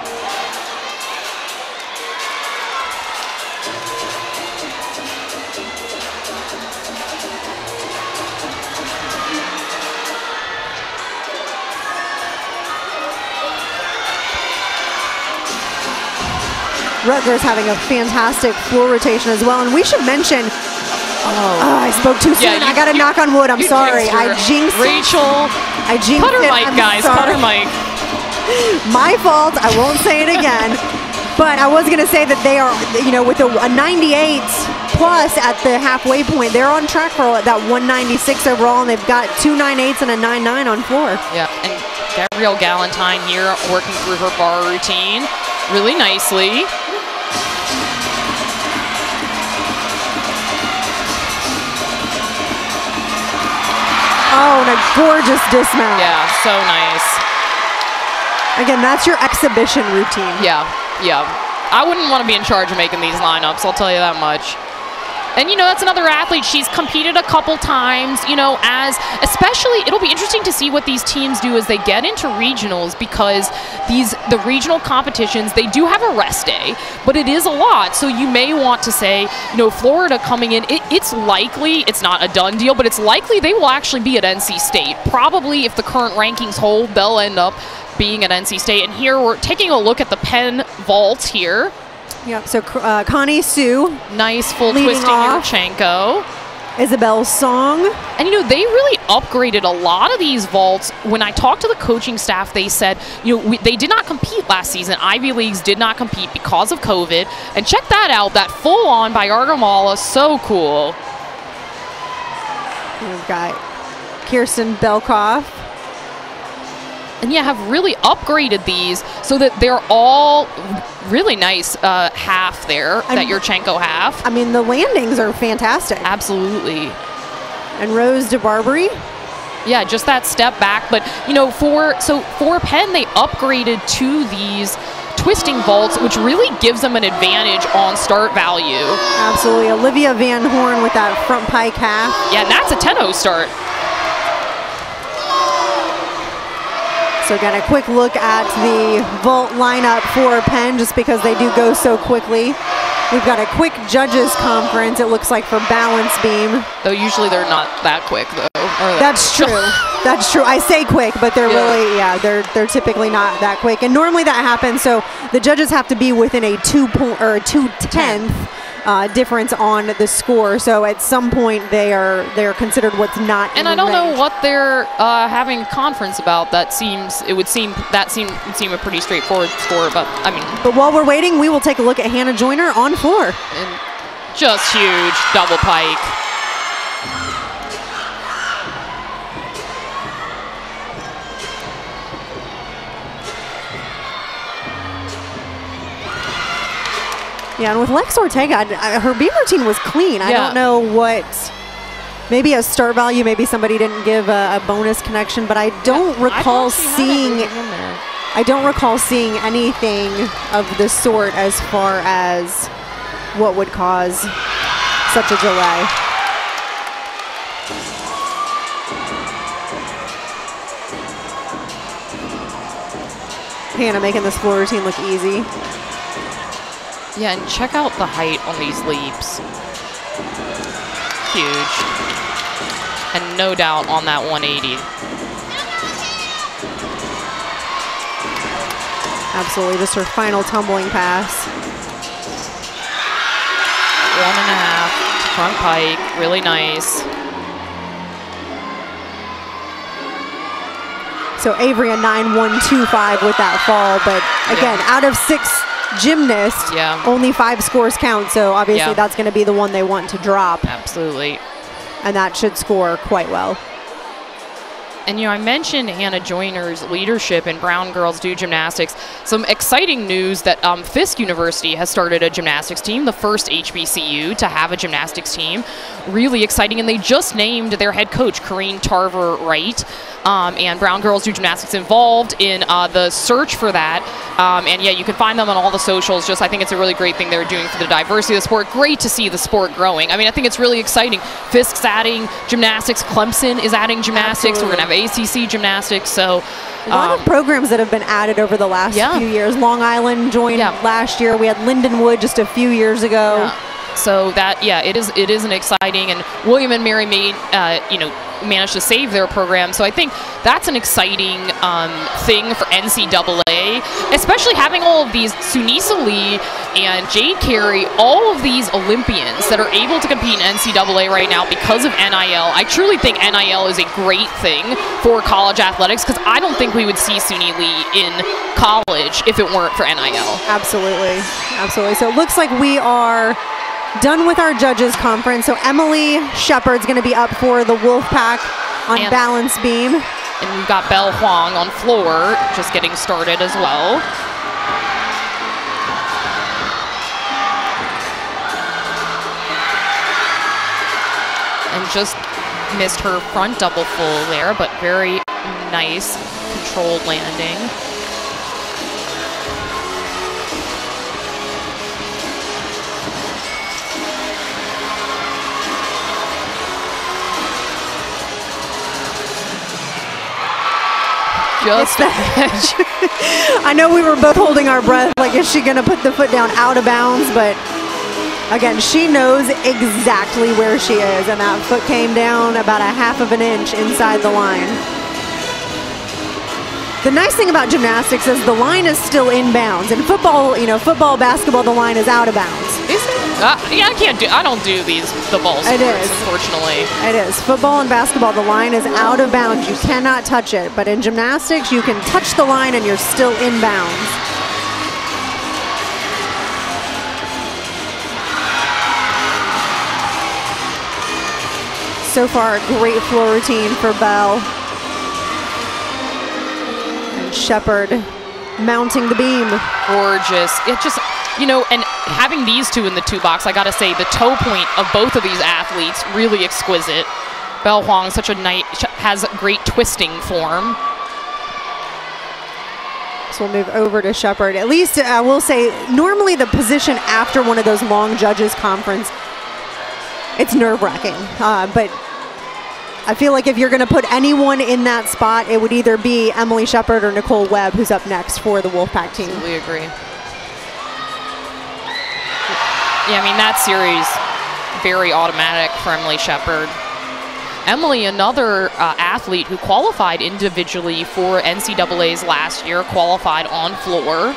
Rutgers having a fantastic floor rotation as well. And we should mention, I spoke too soon. I got to knock on wood. I'm sorry. I jinxed Rachel. I jinxed Cut her it. mic, guys. Cut her mic. My fault. I won't say it again. But I was going to say that they are, you know, with a 98 plus at the halfway point, they're on track for that 196 overall, and they've got 2 9.8s and a 9.9 on floor. Yeah, and Gabrielle Galentine here working through her bar routine really nicely. Oh, and a gorgeous dismount. Yeah, so nice. Again, that's your exhibition routine. Yeah, yeah. I wouldn't want to be in charge of making these lineups, I'll tell you that much. And, you know, that's another athlete. She's competed a couple times, you know, especially, it'll be interesting to see what these teams do as they get into regionals, because the regional competitions, they do have a rest day, but it is a lot. So you may want to say, you know, Florida coming in, it's likely, it's not a done deal, but it's likely they will actually be at NC State. Probably if the current rankings hold, they'll end up being at NC State. And here we're taking a look at the Penn vault here. Yep, so Connie Sue. Nice full leading twisting off. Yurchenko. Isabel Song. And, you know, they really upgraded a lot of these vaults. When I talked to the coaching staff, they said, you know, they did not compete last season. Ivy Leagues did not compete because of COVID. And check that out, that full on by Argamala, so cool. We've got Kirsten Belkoff. And yeah, have really upgraded these so that they're all really nice half there, that Yurchenko half. I mean, the landings are fantastic. Absolutely. And Rose DeBarbery. Yeah, just that step back. But, you know, for Penn, they upgraded to these twisting vaults, which really gives them an advantage on start value. Absolutely. Olivia Van Horn with that front pike half. Yeah, and that's a 10-0 start. So again, a quick look at the vault lineup for Penn, just because they do go so quickly. We've got a quick judges conference, it looks like, for balance beam. Though usually they're not that quick, though. That's true. That's true. I say quick, but they're really, they're typically not that quick. And normally that happens, so the judges have to be within a 2/10 difference on the score. So at some point they're considered what's not. And I don't know what they're having a conference about. It would seem a pretty straightforward score, but I mean. But while we're waiting, we will take a look at Hannah Joyner on floor. And just huge double pike. Yeah, and with Lex Ortega, her beam routine was clean. I don't know what, maybe a start value, maybe somebody didn't give a bonus connection, but I don't recall seeing anything of the sort as far as what would cause such a delay. Hannah making this floor routine look easy. Yeah, and check out the height on these leaps. Huge. And no doubt on that 180. Absolutely, just her final tumbling pass. 1.5, front pike, really nice. So Avery a 9.125 with that fall, but again, out of 6 gymnasts, only 5 scores count, so obviously that's going to be the one they want to drop. Absolutely. And that should score quite well. And, you know, I mentioned Hannah Joyner's leadership in Brown Girls Do Gymnastics. Some exciting news that Fisk University has started a gymnastics team, the first HBCU to have a gymnastics team. Really exciting. And they just named their head coach, Corrine Tarver-Wright. And Brown Girls Do Gymnastics involved in the search for that. And yeah, you can find them on all the socials. I think it's a really great thing they're doing for the diversity of the sport. Great to see the sport growing. I mean, I think it's really exciting. Fisk's adding gymnastics. Clemson is adding gymnastics. Absolutely. We're going to have ACC gymnastistics. So a lot of programs that have been added over the last few years. Long Island joined last year. We had Lindenwood just a few years ago. Yeah. So that, it is an exciting, and William and Mary Maid, managed to save their program. So I think that's an exciting thing for NCAA, especially having all of these, Sunisa Lee and Jade Carey, all of these Olympians that are able to compete in NCAA right now because of NIL. I truly think NIL is a great thing for college athletics, because I don't think we would see Suni Lee in college if it weren't for NIL. Absolutely. Absolutely. So it looks like we are done with our judges conference. So Emily Shepard's going to be up for the Wolfpack on balance beam. And we've got Belle Huang on floor, just getting started as well. And just missed her front double full there, but very nice controlled landing. Just I know we were both holding our breath, like, is she going to put the foot down out of bounds? But again, she knows exactly where she is, and that foot came down about 1/2 of an inch inside the line. The nice thing about gymnastics is the line is still in bounds. In football, football, basketball, the line is out of bounds. Is it? Yeah, I don't do the ball sports, unfortunately. It is. Football and basketball, the line is out of bounds. You cannot touch it. But in gymnastics, you can touch the line and you're still in bounds. So far, a great floor routine for Bell. And Shepard mounting the beam. Gorgeous. It just, and having these two in the two box, I gotta say, the toe point of both of these athletes, really exquisite. Bell Huang, has great twisting form. So we'll move over to Shepard. At least I will say, normally the position after one of those long judges conference, it's nerve-wracking. But I feel like if you're going to put anyone in that spot, it would either be Emily Shepard or Nicole Webb, who's up next for the Wolfpack team. Absolutely agree. Yeah, I mean, that series, very automatic for Emily Shepard. Emily, another athlete who qualified individually for NCAA's last year, qualified on floor.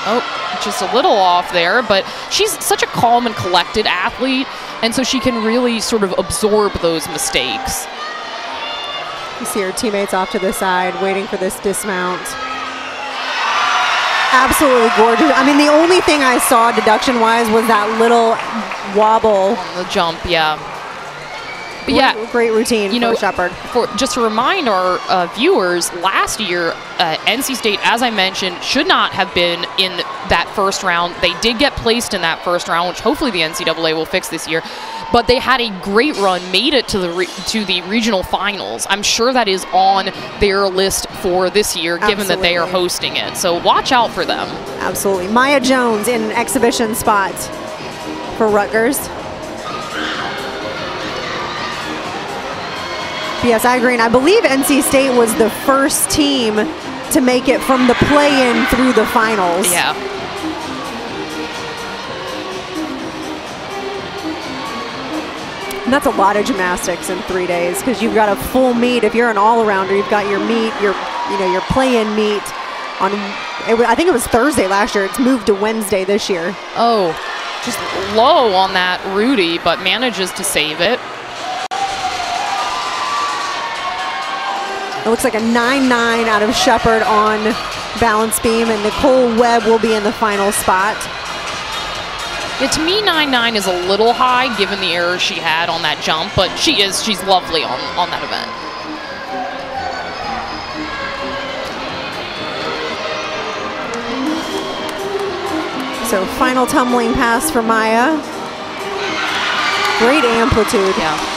Oh, just a little off there, but she's such a calm and collected athlete, and so she can really sort of absorb those mistakes. You see her teammates off to the side, waiting for this dismount. Absolutely gorgeous. I mean, the only thing I saw deduction-wise was that little wobble. On the jump, yeah. But yeah, great routine for Shepard. Just to remind our viewers, last year, NC State, as I mentioned, should not have been in that first round. They did get placed in that first round, which hopefully the NCAA will fix this year. But they had a great run, made it to the regional finals. I'm sure that is on their list for this year, given that they are hosting it. So watch out for them. Absolutely. Maya Jones in an exhibition spot for Rutgers. Yes, I agree. And I believe NC State was the first team to make it from the play-in through the finals. Yeah. And that's a lot of gymnastics in 3 days, because you've got a full meet. If you're an all-arounder, you've got your meet, your play-in meet on. I think it was Thursday last year. It's moved to Wednesday this year. Oh, just low on that Rudy, but manages to save it. It looks like a 9-9 out of Shepard on balance beam, and Nicole Webb will be in the final spot. Yeah, to me, 9-9 is a little high given the error she had on that jump, but she's lovely on that event. So final tumbling pass for Maya. Great amplitude. Yeah.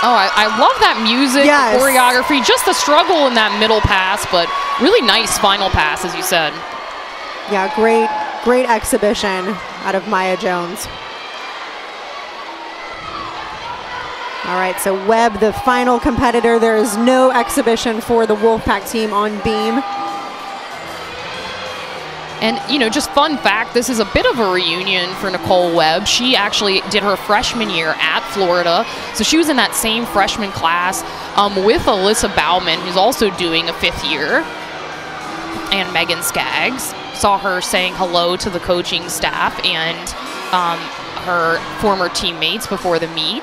Oh, I love that music, yes. The choreography, just the struggle in that middle pass, but really nice final pass, as you said. Yeah, great exhibition out of Maya Jones. All right, so Webb, the final competitor. There is no exhibition for the Wolfpack team on beam. And, just fun fact, this is a bit of a reunion for Nicole Webb. She actually did her freshman year at Florida. So she was in that same freshman class with Alyssa Bauman, who's also doing a 5th year, and Megan Skaggs. Saw her saying hello to the coaching staff and her former teammates before the meet.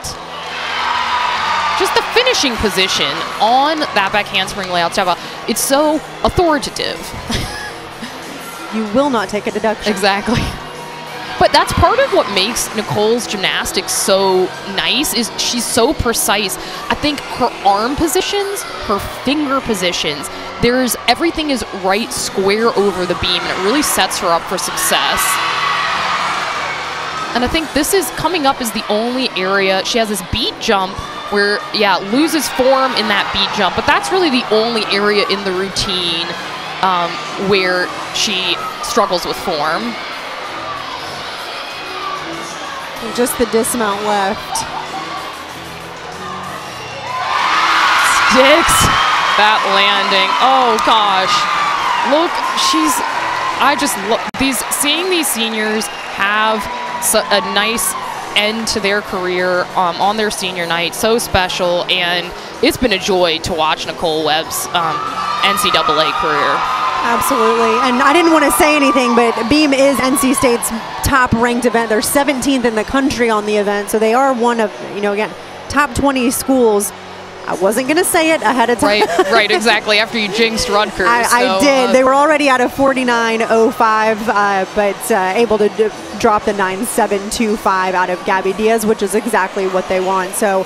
Just the finishing position on that back handspring layout, it's so authoritative. You will not take a deduction. Exactly. But that's part of what makes Nicole's gymnastics so nice, is she's so precise. I think her arm positions, her finger positions, everything is right square over the beam, and it really sets her up for success. And I think this is coming up as the only area. She has this beat jump where, loses form in that beat jump, but that's really the only area in the routine where she struggles with form. Just the dismount left. Sticks that landing. Oh gosh, look, I just love seeing these seniors have a nice end to their career on their senior night. So special, and it's been a joy to watch Nicole Webb's NCAA career. Absolutely, and I didn't want to say anything, but Beam is NC State's top-ranked event. They're 17th in the country on the event, so they are one of, again, top 20 schools. I wasn't going to say it ahead of time. Right, exactly. After you jinxed Rutgers. I did. They were already at a 49.05, but able to drop the 9.725 out of Gabby Diaz, which is exactly what they want. So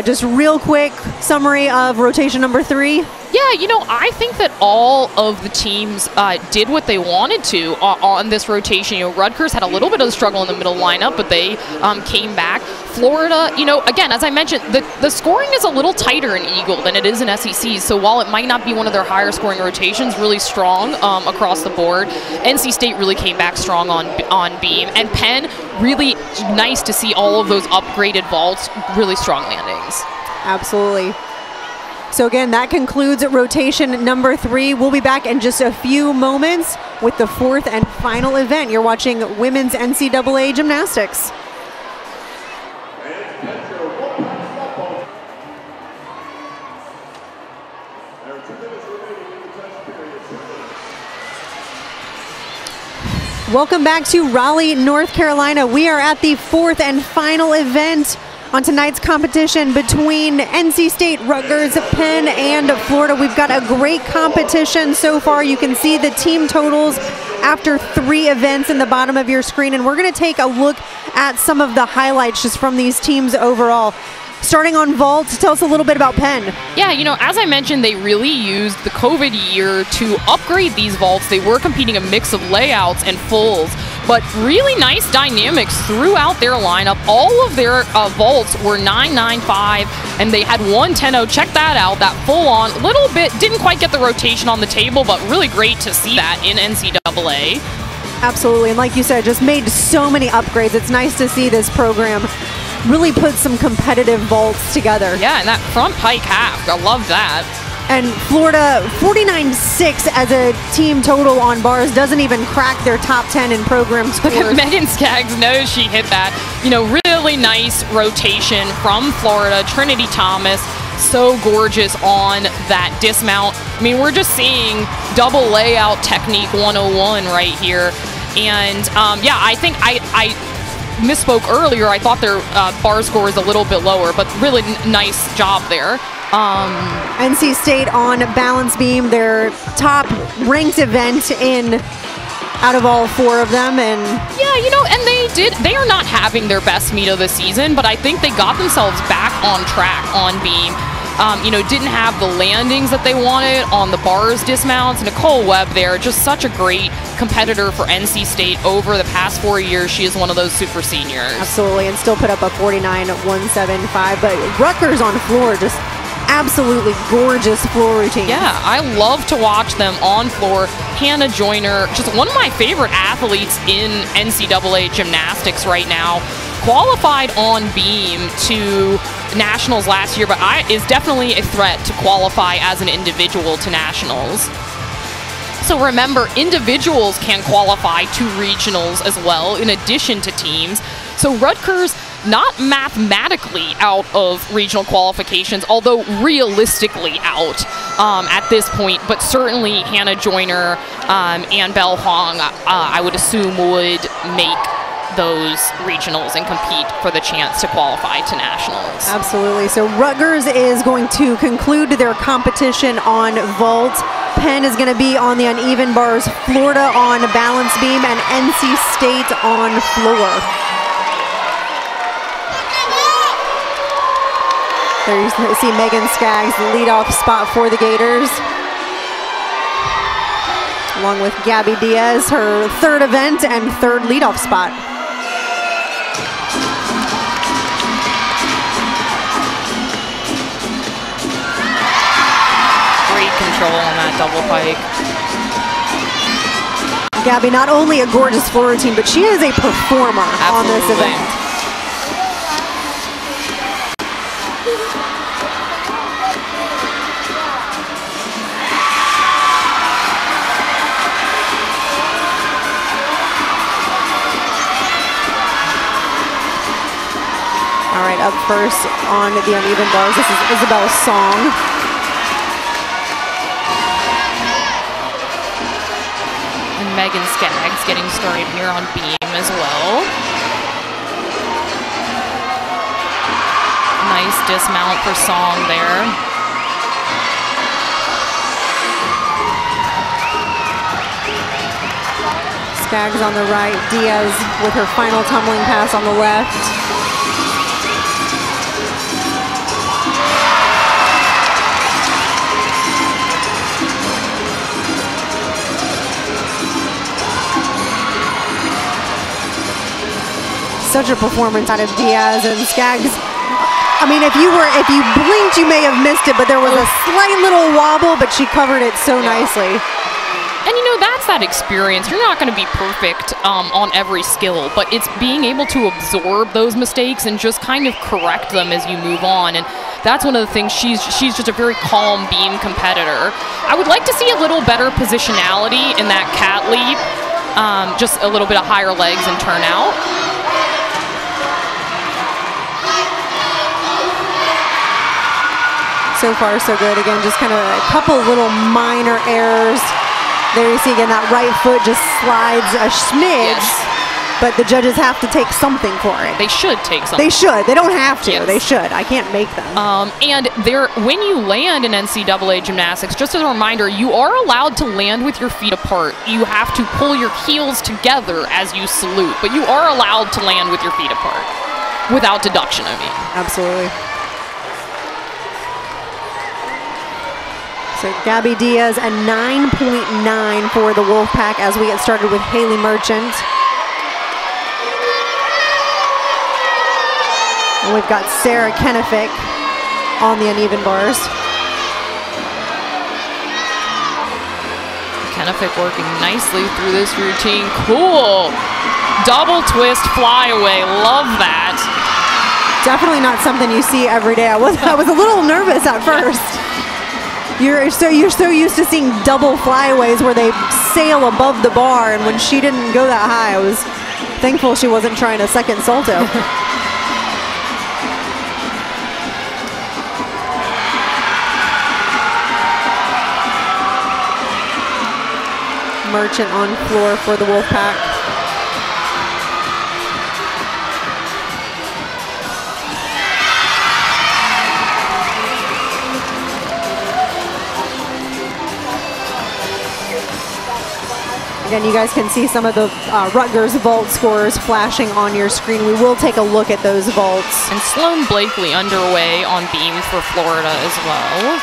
just real quick summary of rotation number 3. Yeah, I think that all of the teams did what they wanted to on this rotation. Rutgers had a little bit of a struggle in the middle lineup, but they came back. Florida, again, as I mentioned, the scoring is a little tighter in Eagle than it is in SEC. So while it might not be one of their higher scoring rotations, really strong across the board, NC State really came back strong on Beam. And Penn, really nice to see all of those upgraded vaults, really strong landings. Absolutely. So again, that concludes rotation number 3. We'll be back in just a few moments with the 4th and final event. You're watching women's NCAA gymnastics. Welcome back to Raleigh, North Carolina. We are at the 4th and final event on tonight's competition between NC State, Rutgers, Penn, and Florida. We've got a great competition so far. You can see the team totals after 3 events in the bottom of your screen, and we're going to take a look at some of the highlights just from these teams overall. Starting on vault, tell us a little bit about Penn. Yeah, as I mentioned, they really used the COVID year to upgrade these vaults. They were competing a mix of layouts and fulls, but really nice dynamics throughout their lineup. All of their vaults were 9.95, and they had one 10.0. Check that out, that full on. Little bit, didn't quite get the rotation on the table, but really great to see that in NCAA. Absolutely, and like you said, just made so many upgrades. It's nice to see this program really put some competitive vaults together. Yeah, and that front pike half, I love that. And Florida, 49.6 as a team total on bars, doesn't even crack their top 10 in program scores. Look at Megan Skaggs knows she hit that. Really nice rotation from Florida. Trinity Thomas, so gorgeous on that dismount. I mean, we're just seeing double layout technique 101 right here. And yeah, I think I misspoke earlier. I thought their bar score was a little bit lower, but really nice job there. NC State on balance beam, their top ranked event out of all 4 of them. And yeah, and they are not having their best meet of the season, but I think they got themselves back on track on beam. Didn't have the landings that they wanted on the bars dismounts. Nicole Webb there, just such a great competitor for NC State over the past 4 years. She is one of those super seniors. Absolutely, and still put up a 49.175. But Rutgers on floor, just absolutely gorgeous floor routine. Yeah, I love to watch them on floor. Hannah Joyner, just one of my favorite athletes in NCAA gymnastics right now. Qualified on beam to nationals last year, but is definitely a threat to qualify as an individual to nationals. So remember, individuals can qualify to regionals as well, in addition to teams. So Rutgers, not mathematically out of regional qualifications, although realistically out at this point, but certainly Hannah Joyner and Belle Huang, I would assume, would make those regionals and compete for the chance to qualify to nationals. Absolutely. So Rutgers is going to conclude their competition on vault. Penn is going to be on the uneven bars, Florida on balance beam, and NC State on floor. There you see Megan Skaggs, the leadoff spot for the Gators, along with Gabby Diaz, her 3rd event and 3rd leadoff spot. Great control on that double pike. Gabby, not only a gorgeous floor routine, but she is a performer on this event. All right, up first on the uneven bars, this is Isabel's Song. And Megan Skaggs getting started here on beam as well. Nice dismount for Song there. Skaggs on the right, Diaz with her final tumbling pass on the left. Such a performance out of Diaz and Skaggs. I mean, if you blinked, you may have missed it, but there was a slight little wobble, but she covered it so nicely. And you know, that's that experience. You're not going to be perfect on every skill, but it's being able to absorb those mistakes and just kind of correct them as you move on. And that's one of the things. She's just a very calm beam competitor. I would like to see a little better positionality in that cat leap, just a little bit of higher legs and turnout. So far, so good. Again, just kind of a couple little minor errors. There you see again that right foot just slides a smidge, but the judges have to take something for it. They should take something. They should. They don't have to. Yes. They should. I can't make them. And when you land in NCAA gymnastics, just as a reminder, you are allowed to land with your feet apart. You have to pull your heels together as you salute, but you are allowed to land with your feet apart without deduction, I mean. Absolutely. So Gabby Diaz a 9.9 for the Wolfpack as we get started with Haley Merchant. And we've got Sarah Kenefick on the uneven bars. Kenefick working nicely through this routine. Cool. Double twist flyaway. Love that. Definitely not something you see every day. I was a little nervous at first. You're so used to seeing double flyaways where they sail above the bar, and when she didn't go that high, I was thankful she wasn't trying a second salto. Merchant on floor for the Wolfpack. Again, you guys can see some of the Rutgers vault scores flashing on your screen. We will take a look at those vaults. And Sloan Blakely underway on beam for Florida as well.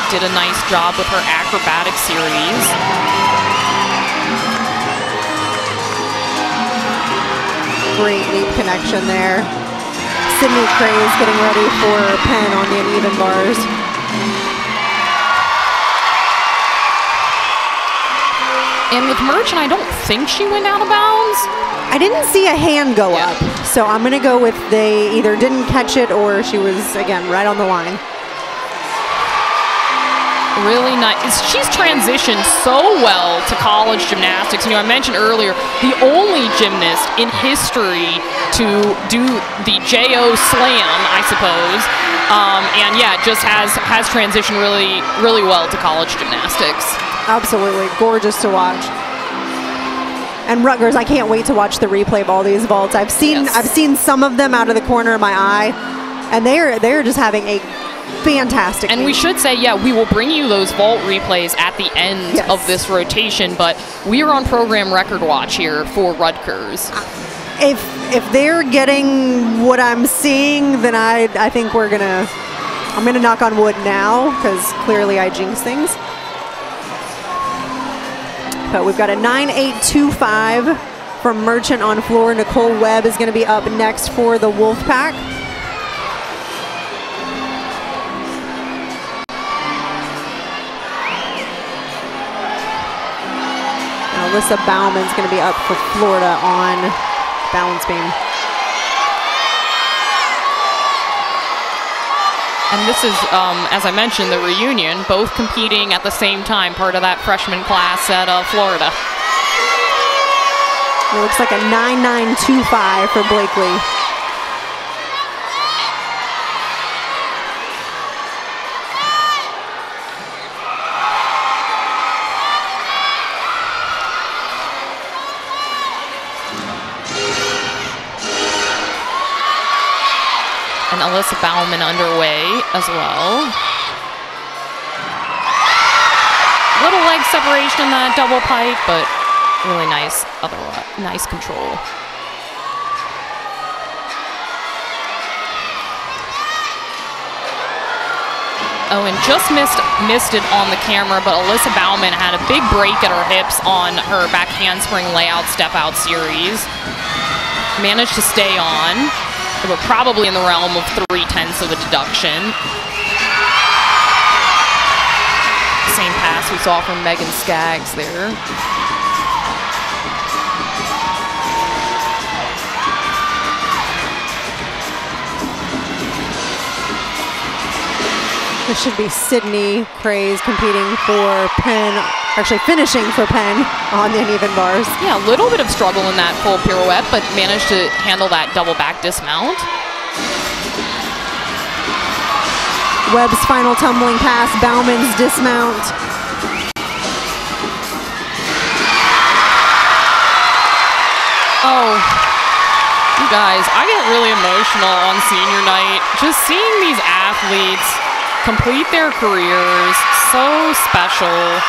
Did a nice job with her acrobatic series. Great leap connection there. Sydney Craze getting ready for Penn on the uneven bars. And with Merchant, I don't think she went out of bounds. I didn't see a hand go up, so I'm going to go with they either didn't catch it or she was, again, right on the line. Really nice. She's transitioned so well to college gymnastics. You know, I mentioned earlier, the only gymnast in history to do the JO slam, I suppose. And yeah, just has transitioned really, really well to college gymnastics. Absolutely gorgeous to watch. And Rutgers, I can't wait to watch the replay of all these vaults. I've seen some of them out of the corner of my eye, and they're just having a fantastic and week. We should say, yeah, we will bring you those vault replays at the end of this rotation, but we are on program record watch here for Rutgers. If they're getting what I'm seeing, then I think I'm gonna knock on wood now, because clearly I jinx things. But we've got a 9.825 from Merchant on floor. Nicole Webb is going to be up next for the Wolfpack. Alyssa Bauman's going to be up for Florida on balance beam. And this is, as I mentioned, the reunion, both competing at the same time, part of that freshman class at Florida. It looks like a 9.925 for Blakely. And Alyssa Bauman underway as well. Little leg separation in that double pike, but really nice nice control. Oh, and just missed it on the camera, but Alyssa Bauman had a big break at her hips on her back handspring layout step-out series. Managed to stay on. But probably in the realm of 3/10 of a deduction. Same pass we saw from Megan Skaggs there. This should be Sydney Craze competing for Penn, actually finishing for Penn on the uneven bars. Yeah, a little bit of struggle in that full pirouette, but managed to handle that double back dismount. Webb's final tumbling pass, Bauman's dismount. Oh, you guys, I get really emotional on senior night. Just seeing these athletes complete their careers, so special.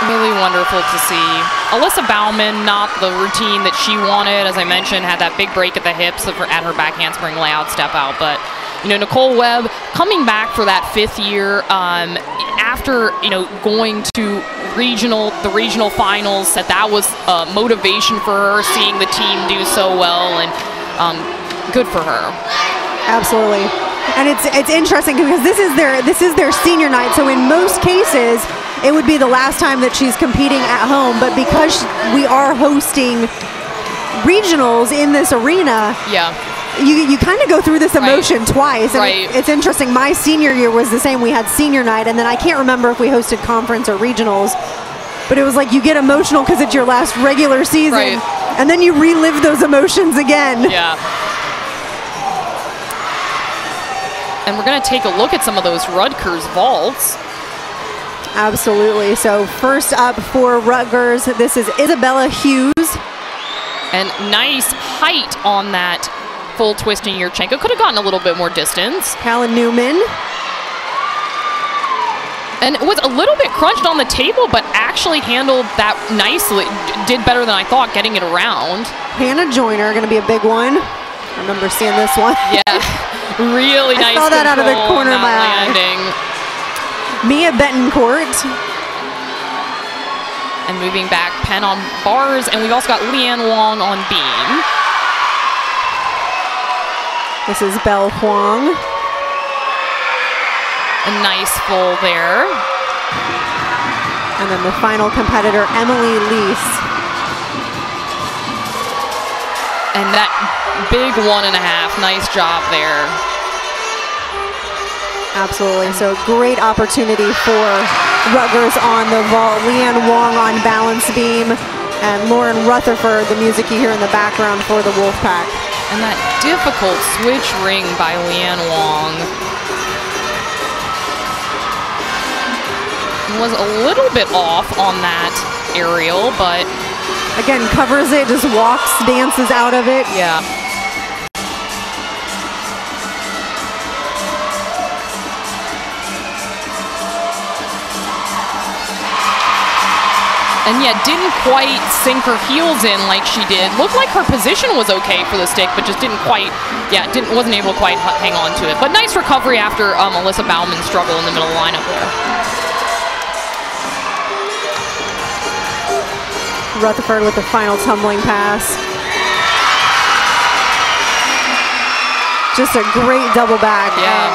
Really wonderful to see. Alyssa Bauman, not the routine that she wanted. As I mentioned, had that big break at the hips at her back handspring layout step out. But, you know, Nicole Webb coming back for that 5th year after, you know, going to the regional finals, that was motivation for her, seeing the team do so well, and good for her. Absolutely. And it's interesting because this is their senior night. So in most cases, it would be the last time that she's competing at home. But because we are hosting regionals in this arena, yeah, you kind of go through this emotion twice. And right. It's interesting. My senior year was the same. We had senior night, and then I can't remember if we hosted conference or regionals. But it was like you get emotional because it's your last regular season, right. And then you relive those emotions again. Yeah. And we're going to take a look at some of those Rutgers vaults. Absolutely. So first up for Rutgers, this is Isabella Hughes. And nice height on that full twist in Yurchenko. Could have gotten a little bit more distance. Callan Newman. And it was a little bit crunched on the table, but actually handled that nicely. Did better than I thought, getting it around. Hannah Joyner, going to be a big one. I remember seeing this one. Yeah, really nice. I saw that out of the corner of my landing. eye. Mia Betancourt. And moving back, Penn on bars, and we've also got Leanne Wong on beam. This is Belle Huang. A nice full there. And then the final competitor, Emily Lease. And that big 1.5, nice job there. Absolutely, so great opportunity for Rutgers on the vault. Leanne Wong on balance beam, and Lauren Rutherford, the music you hear in the background for the Wolfpack. And that difficult switch ring by Leanne Wong. Was a little bit off on that aerial, but again, covers it, just walks, dances out of it. Yeah. And yet didn't quite sink her heels in like she did. Looked like her position was okay for the stick, but just didn't quite, wasn't able to quite hang on to it. But nice recovery after Alyssa Bauman's struggle in the middle of the lineup there. Rutherford with the final tumbling pass. Just a great double back. Yeah. And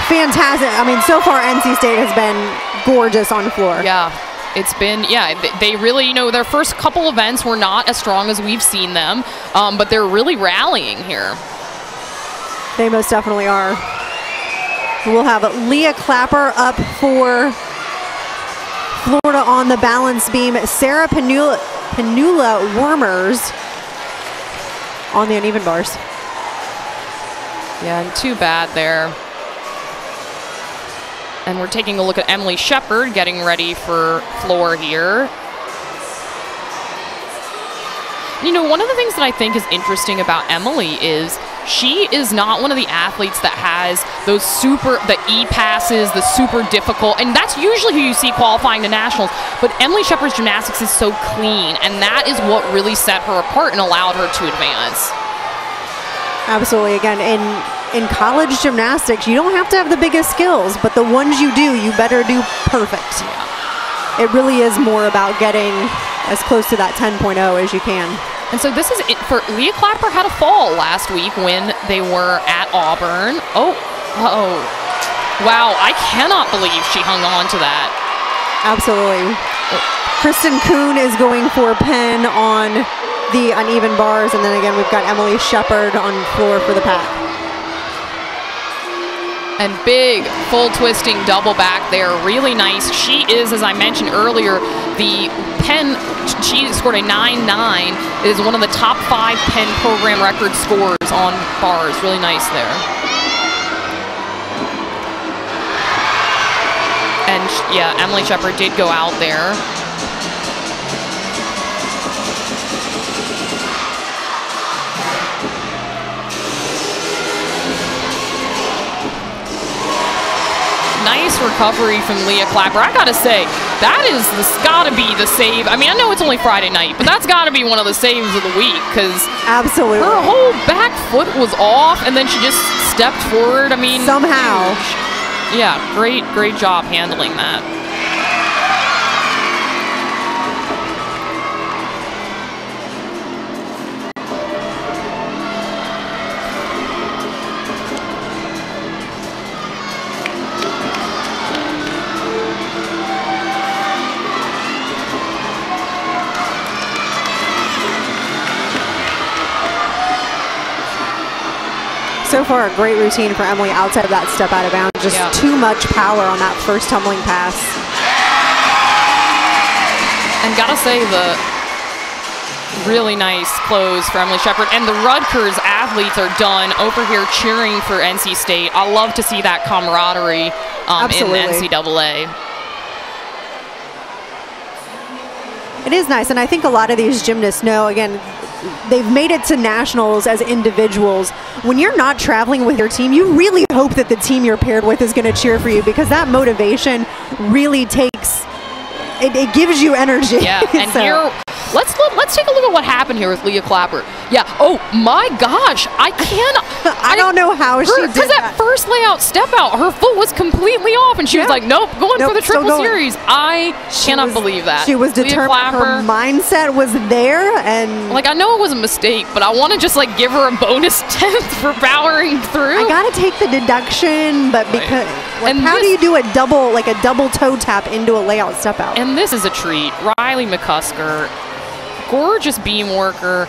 fantastic. I mean, so far NC State has been gorgeous on the floor. Yeah. It's been, yeah, they really, you know, their first couple events were not as strong as we've seen them, but they're really rallying here. They most definitely are. We'll have Leah Clapper up for Florida on the balance beam. Sarah Panula Wormers on the uneven bars. Yeah, and too bad there. And we're taking a look at Emily Shepard getting ready for floor here. You know, one of the things that I think is interesting about Emily is she is not one of the athletes that has those the E-passes, the super difficult, and that's usually who you see qualifying to nationals. But Emily Shepard's gymnastics is so clean, and that is what really set her apart and allowed her to advance. Absolutely. Again, in college gymnastics, you don't have to have the biggest skills, but the ones you do, you better do perfect. Yeah. It really is more about getting as close to that 10.0 as you can. And so this is it for Leah Clapper. Had a fall last week when they were at Auburn. Oh, wow, I cannot believe she hung on to that. Absolutely. Kristen Kuhn is going for Penn on the uneven bars, and then again we've got Emily Shepard on floor for the pack. And big full twisting double back there, really nice. She is, as I mentioned earlier, the Penn, she scored a 9.9, is one of the top 5 Penn program record scores on bars. Really nice there. And yeah, Emily Shepard did go out there. Nice recovery from Leah Clapper. I gotta say, that is gotta be the save. I mean, I know it's only Friday night, but that's gotta be one of the saves of the week, because absolutely her whole back foot was off, and then she just stepped forward. I mean, somehow, huge. Yeah, great job handling that. So far, a great routine for Emily outside of that step out of bounds. Just too much power on that first tumbling pass. And gotta say, the really nice close for Emily Shepard. And the Rutgers athletes are done over here cheering for NC State. I love to see that camaraderie in the NCAA. It is nice, and I think a lot of these gymnasts know, again, they've made it to nationals as individuals. When you're not traveling with your team, you really hope that the team you're paired with is going to cheer for you, because that motivation really takes, it gives you energy. Yeah, and so here, let's take a look at what happened here with Leah Clapper. Yeah, oh my gosh, I don't know how she did that. Because that first layout step out, her foot was completely off, and she was like, nope, going for the triple series. I cannot believe that. She was determined, her mindset was there, and like, I know it was a mistake, but I want to just like give her a bonus 10th for powering through. I gotta take the deduction, but because like, how do you do a double toe tap into a layout step out? And this is a treat. Riley McCusker, gorgeous beam worker.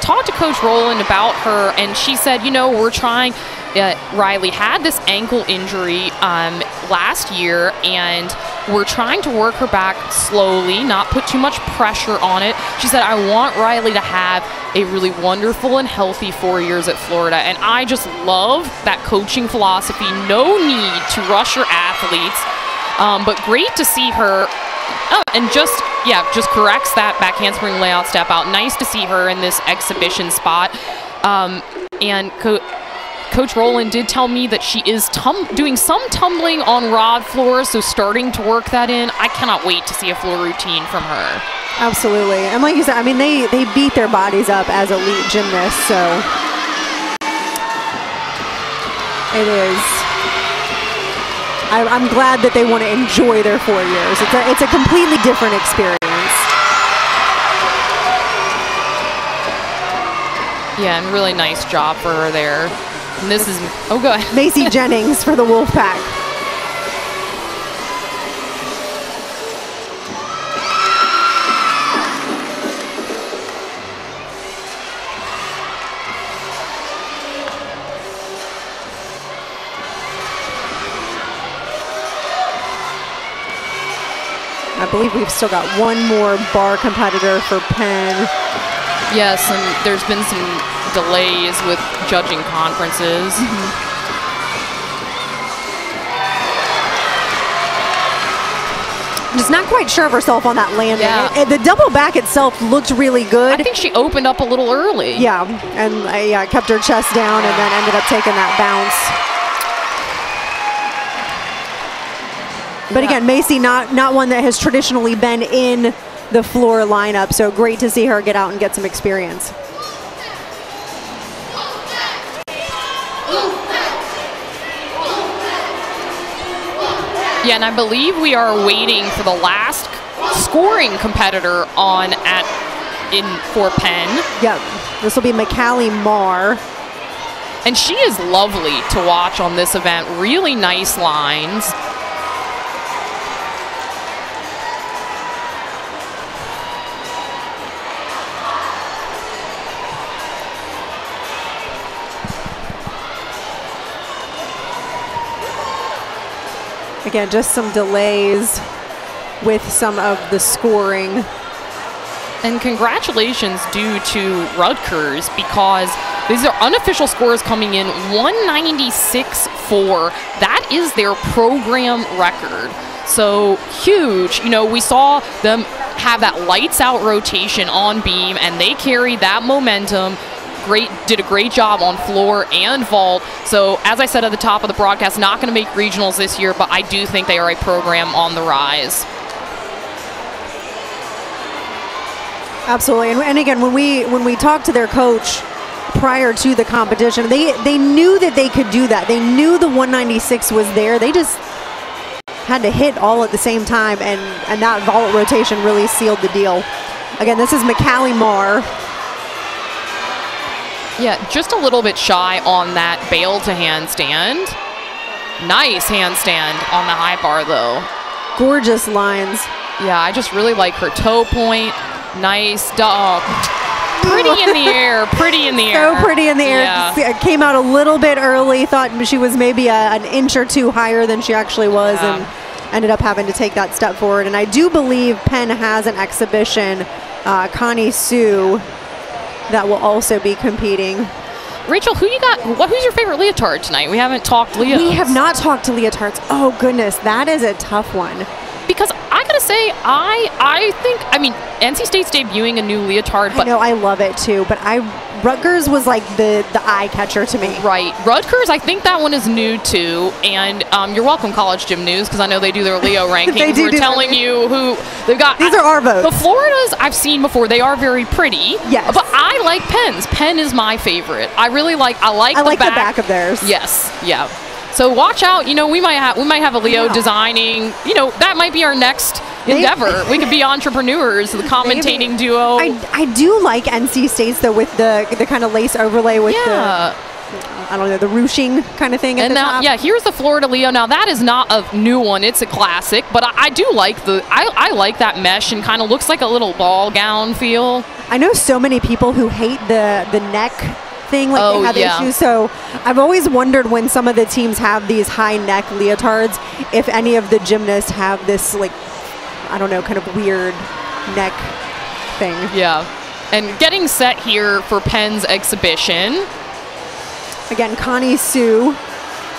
Talked to Coach Rowland about her, and she said, you know, we're trying. Riley had this ankle injury last year, and we're trying to work her back slowly, not put too much pressure on it. She said, I want Riley to have a really wonderful and healthy 4 years at Florida. And I just love that coaching philosophy. No need to rush your athletes, but great to see her. And just corrects that back handspring layout step out. Nice to see her in this exhibition spot. And Coach Rowland did tell me that she is doing some tumbling on rod floors, so starting to work that in. I cannot wait to see a floor routine from her. Absolutely. And like you said, I mean, they beat their bodies up as elite gymnasts, so it is. I'm glad that they want to enjoy their 4 years. It's a completely different experience. Yeah, and really nice job for her there. And this is, oh, go ahead. Macy Jennings for the Wolfpack. I believe we've still got one more bar competitor for Penn. Yes, and there's been some delays with judging conferences. Just not quite sure of herself on that landing. Yeah. The double back itself looked really good. I think she opened up a little early. Yeah, and kept her chest down and then ended up taking that bounce. But again, Macy, not one that has traditionally been in the floor lineup, so great to see her get out and get some experience. Yeah, and I believe we are waiting for the last scoring competitor for Penn. Yep, this will be McCallie Marr. And she is lovely to watch on this event. Really nice lines. Again, just some delays with some of the scoring. And congratulations due to Rutgers, because these are unofficial scores coming in 196.4. That is their program record. So huge. You know, we saw them have that lights out rotation on beam, and they carried that momentum. Did a great job on floor and vault. So as I said at the top of the broadcast, not going to make regionals this year, but I do think they are a program on the rise. Absolutely, and again, when we talked to their coach prior to the competition, they knew that they could do that. They knew the 196 was there. They just had to hit all at the same time, and that vault rotation really sealed the deal. Again, this is McCallie Marr. Yeah, just a little bit shy on that bail to handstand. Nice handstand on the high bar, though. Gorgeous lines. Yeah, I just really like her toe point. Nice dog. Pretty in the air. Pretty in the air. So pretty in the air. Yeah. Came out a little bit early. Thought she was maybe an inch or two higher than she actually was, and ended up having to take that step forward. And I do believe Penn has an exhibition, Connie Sue, that will also be competing. Rachel, who you got? Who's your favorite leotard tonight? We haven't talked leotards. We have not talked to leotards. Oh goodness, that is a tough one. Because I gotta say, I think, NC State's debuting a new leotard, but I know, I love it too, but Rutgers was like the eye catcher to me. Right, Rutgers, I think that one is new too, and you're welcome, College Gym News, because I know they do their Leo rankings. We're telling you who they've got. These are our votes. The Floridas I've seen before. They are very pretty. Yes. But I like Penn's. Penn is my favorite. I like the back of theirs. Yes, yeah. So watch out. You know, we might have a Leo designing. You know, that might be our next endeavor. We could be entrepreneurs, the commentating duo. I do like NC State's though, with the kind of lace overlay with the the ruching kind of thing. And now, here's the Florida Leo. Now that is not a new one; it's a classic. But I do like I like that mesh, and kind of looks like a little ball gown feel. I know so many people who hate the neck thing, like they have issues. So I've always wondered when some of the teams have these high neck leotards, if any of the gymnasts have this, like, I don't know, kind of weird neck thing. Yeah. And getting set here for Penn's exhibition. Again, Connie Sue.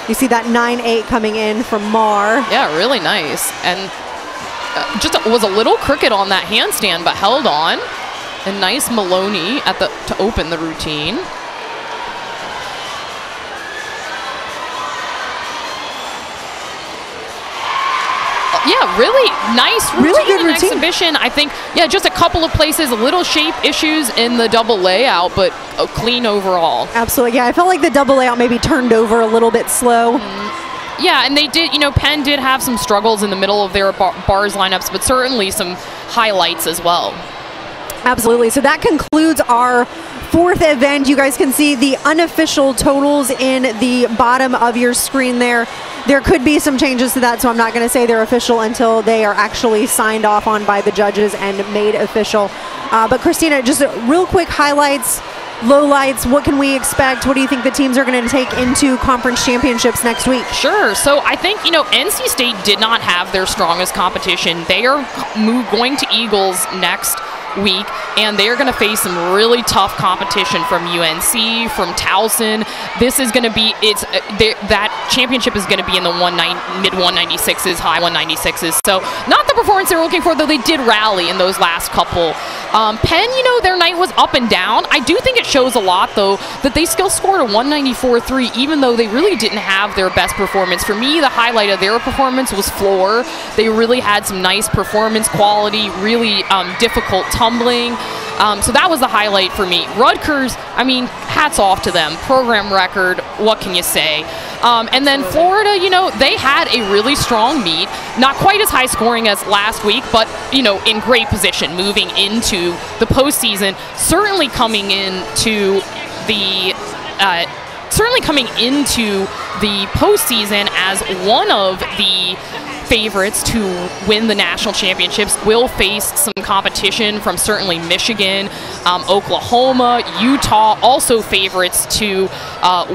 You see that 9.8 coming in from Marr. Yeah, really nice. And just was a little crooked on that handstand, but held on. And nice Maloney to open the routine. Yeah, really nice routine. Really good routine. Exhibition. I think, just a couple of places, a little shape issues in the double layout, but clean overall. Absolutely, yeah. I felt like the double layout maybe turned over a little bit slow. Yeah, and they did, Penn did have some struggles in the middle of their bars lineups, but certainly some highlights as well. Absolutely. So that concludes our fourth event. You guys can see the unofficial totals in the bottom of your screen there. There could be some changes to that, so I'm not going to say they're official until they are actually signed off on by the judges and made official. But Christina, just real quick highlights lowlights? What can we expect? What do you think the teams are going to take into conference championships next week? Sure. So I think, NC State did not have their strongest competition. They are going to Eagles next week, and they are going to face some really tough competition from UNC, from Towson. This is going to be, that championship is going to be in the mid 196s, high 196s. So not the performance they were looking for, though they did rally in those last couple. Penn, their night was up and down. I do think it shows a lot, though, that they still scored a 194.3, even though they really didn't have their best performance. For me, the highlight of their performance was floor. They really had some nice performance quality, really difficult tumbling. So that was the highlight for me. Rutgers, hats off to them. Program record, what can you say? And then Florida, they had a really strong meet. Not quite as high scoring as last week, but, in great position moving into the postseason. Certainly coming into the postseason as one of the favorites to win the national championships. Will face some competition from certainly Michigan, Oklahoma, Utah, also favorites to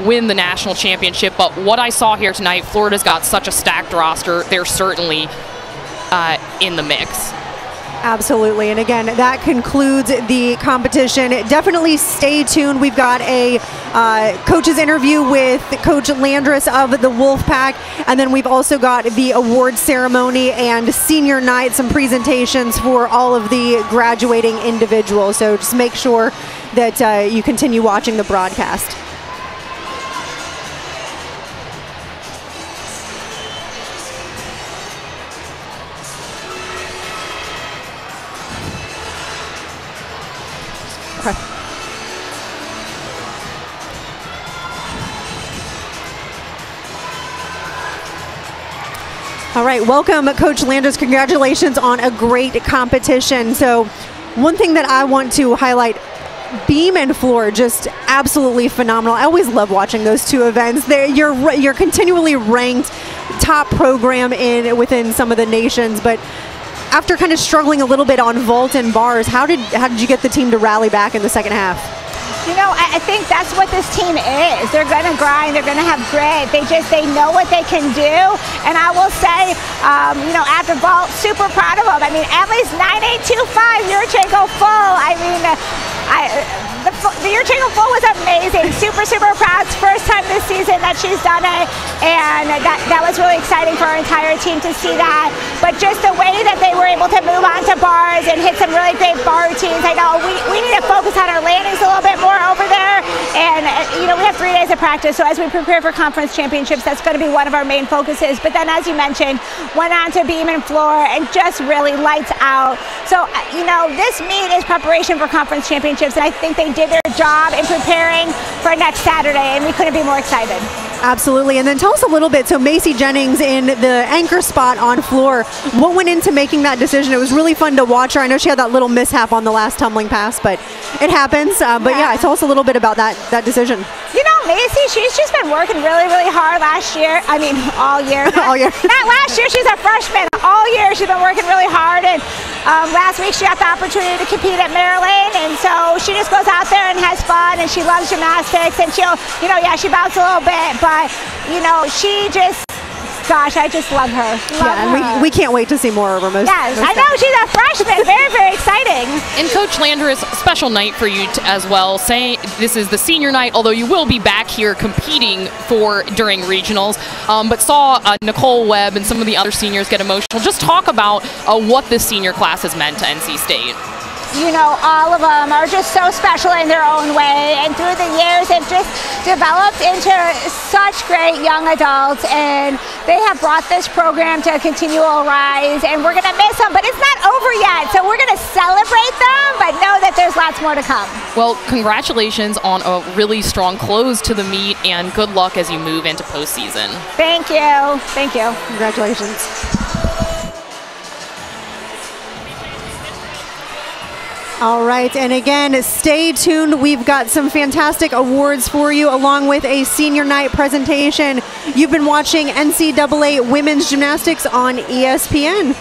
win the national championship. But what I saw here tonight, Florida's got such a stacked roster. They're certainly in the mix. Absolutely. And again, that concludes the competition. Definitely stay tuned. We've got a coach's interview with Coach Landris of the Wolfpack. And then we've also got the award ceremony and senior night, some presentations for all of the graduating individuals. So just make sure that you continue watching the broadcast. Okay. All right, welcome, Coach Landers. Congratulations on a great competition. So one thing that I want to highlight, beam and floor, just absolutely phenomenal. I always love watching those two events. You're continually ranked top program within some of the nations, but after kind of struggling a little bit on vault and bars, how did you get the team to rally back in the second half? I think that's what this team is. They're going to grind. They're going to have grit. They know what they can do. And I will say, after vault, super proud of them. Emily's 9825 Yurchenko full. The Yurchenko full was amazing. Super, super proud. It's the first time this season that she's done it. And that was really exciting for our entire team to see that. But just the way that they were able to move on to bars and hit some really great bar routines. I know we need to focus on our landings a little bit more over there. And, we have 3 days of practice. So as we prepare for conference championships, that's going to be one of our main focuses. But then, as you mentioned, went on to beam and floor and just really lights out. So, this meet is preparation for conference championships. And I think they did their job in preparing for next Saturday, and we couldn't be more excited. Absolutely. And then tell us a little bit, so Macy Jennings in the anchor spot on floor, what went into making that decision? It was really fun to watch her. I know she had that little mishap on the last tumbling pass, but it happens. But yeah, tell us a little bit about that decision. Macy, she's just been working really, really hard all year. All year. Not last year, she's a freshman. All year she's been working really hard. And last week she got the opportunity to compete at Maryland. And so she just goes out there and has fun. And she loves gymnastics. And she'll, she bounces a little bit. But, she just... Gosh, I just love her. And we can't wait to see more of her. Yes, I know, she's a freshman. Very, very exciting. And Coach Landers, special night for you as well. Saying this is the senior night, although you will be back here competing during regionals. But saw Nicole Webb and some of the other seniors get emotional. Just talk about what this senior class has meant to NC State. All of them are just so special in their own way, and through the years they've just developed into such great young adults, and they have brought this program to a continual rise, and we're going to miss them, but it's not over yet, so we're going to celebrate them, but know that there's lots more to come. Well, congratulations on a really strong close to the meet, and good luck as you move into postseason. Thank you. Thank you. Congratulations. All right, and again, stay tuned. We've got some fantastic awards for you, along with a senior night presentation. You've been watching NCAA Women's Gymnastics on ESPN.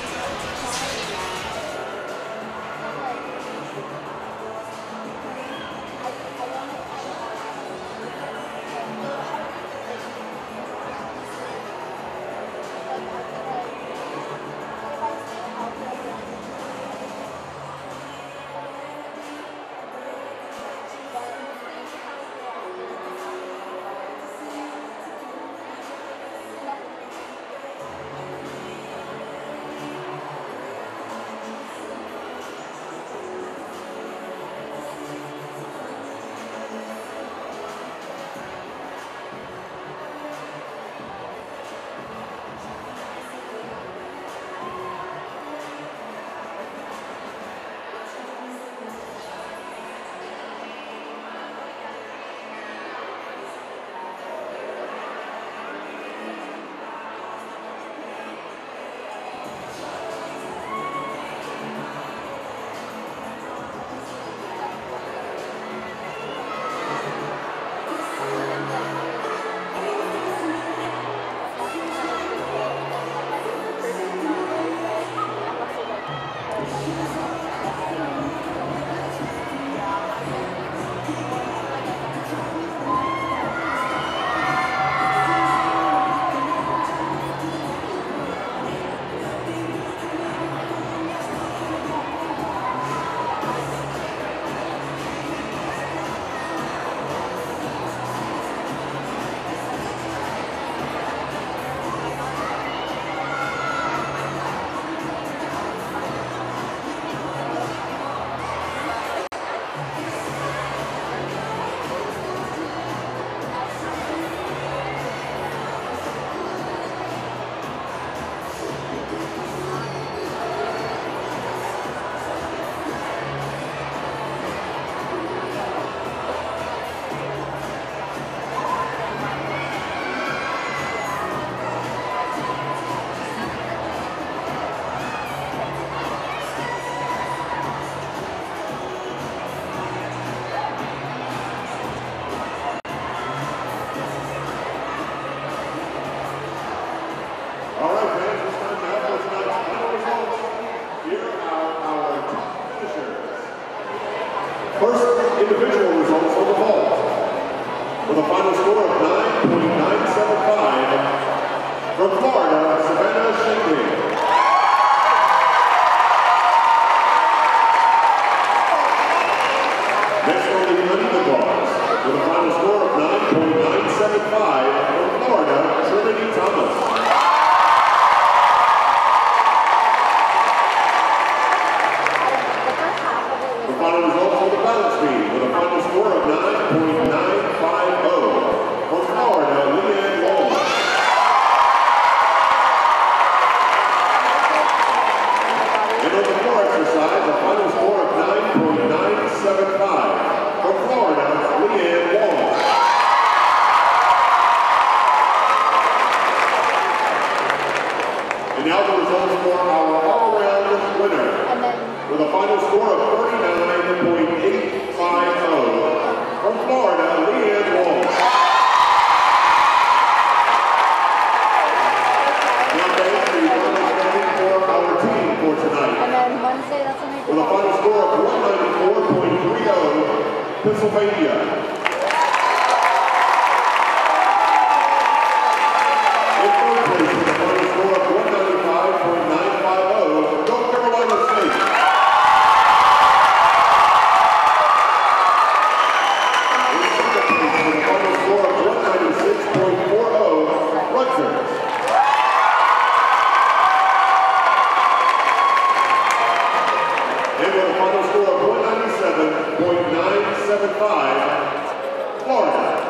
Florida.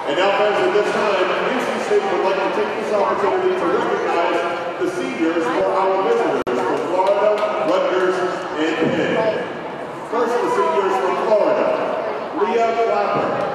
And now, fans, at this time, NC State would like to take this opportunity to recognize the seniors for our visitors from Florida, Rutgers, and Penn. First, the seniors from Florida, Leah Clapper.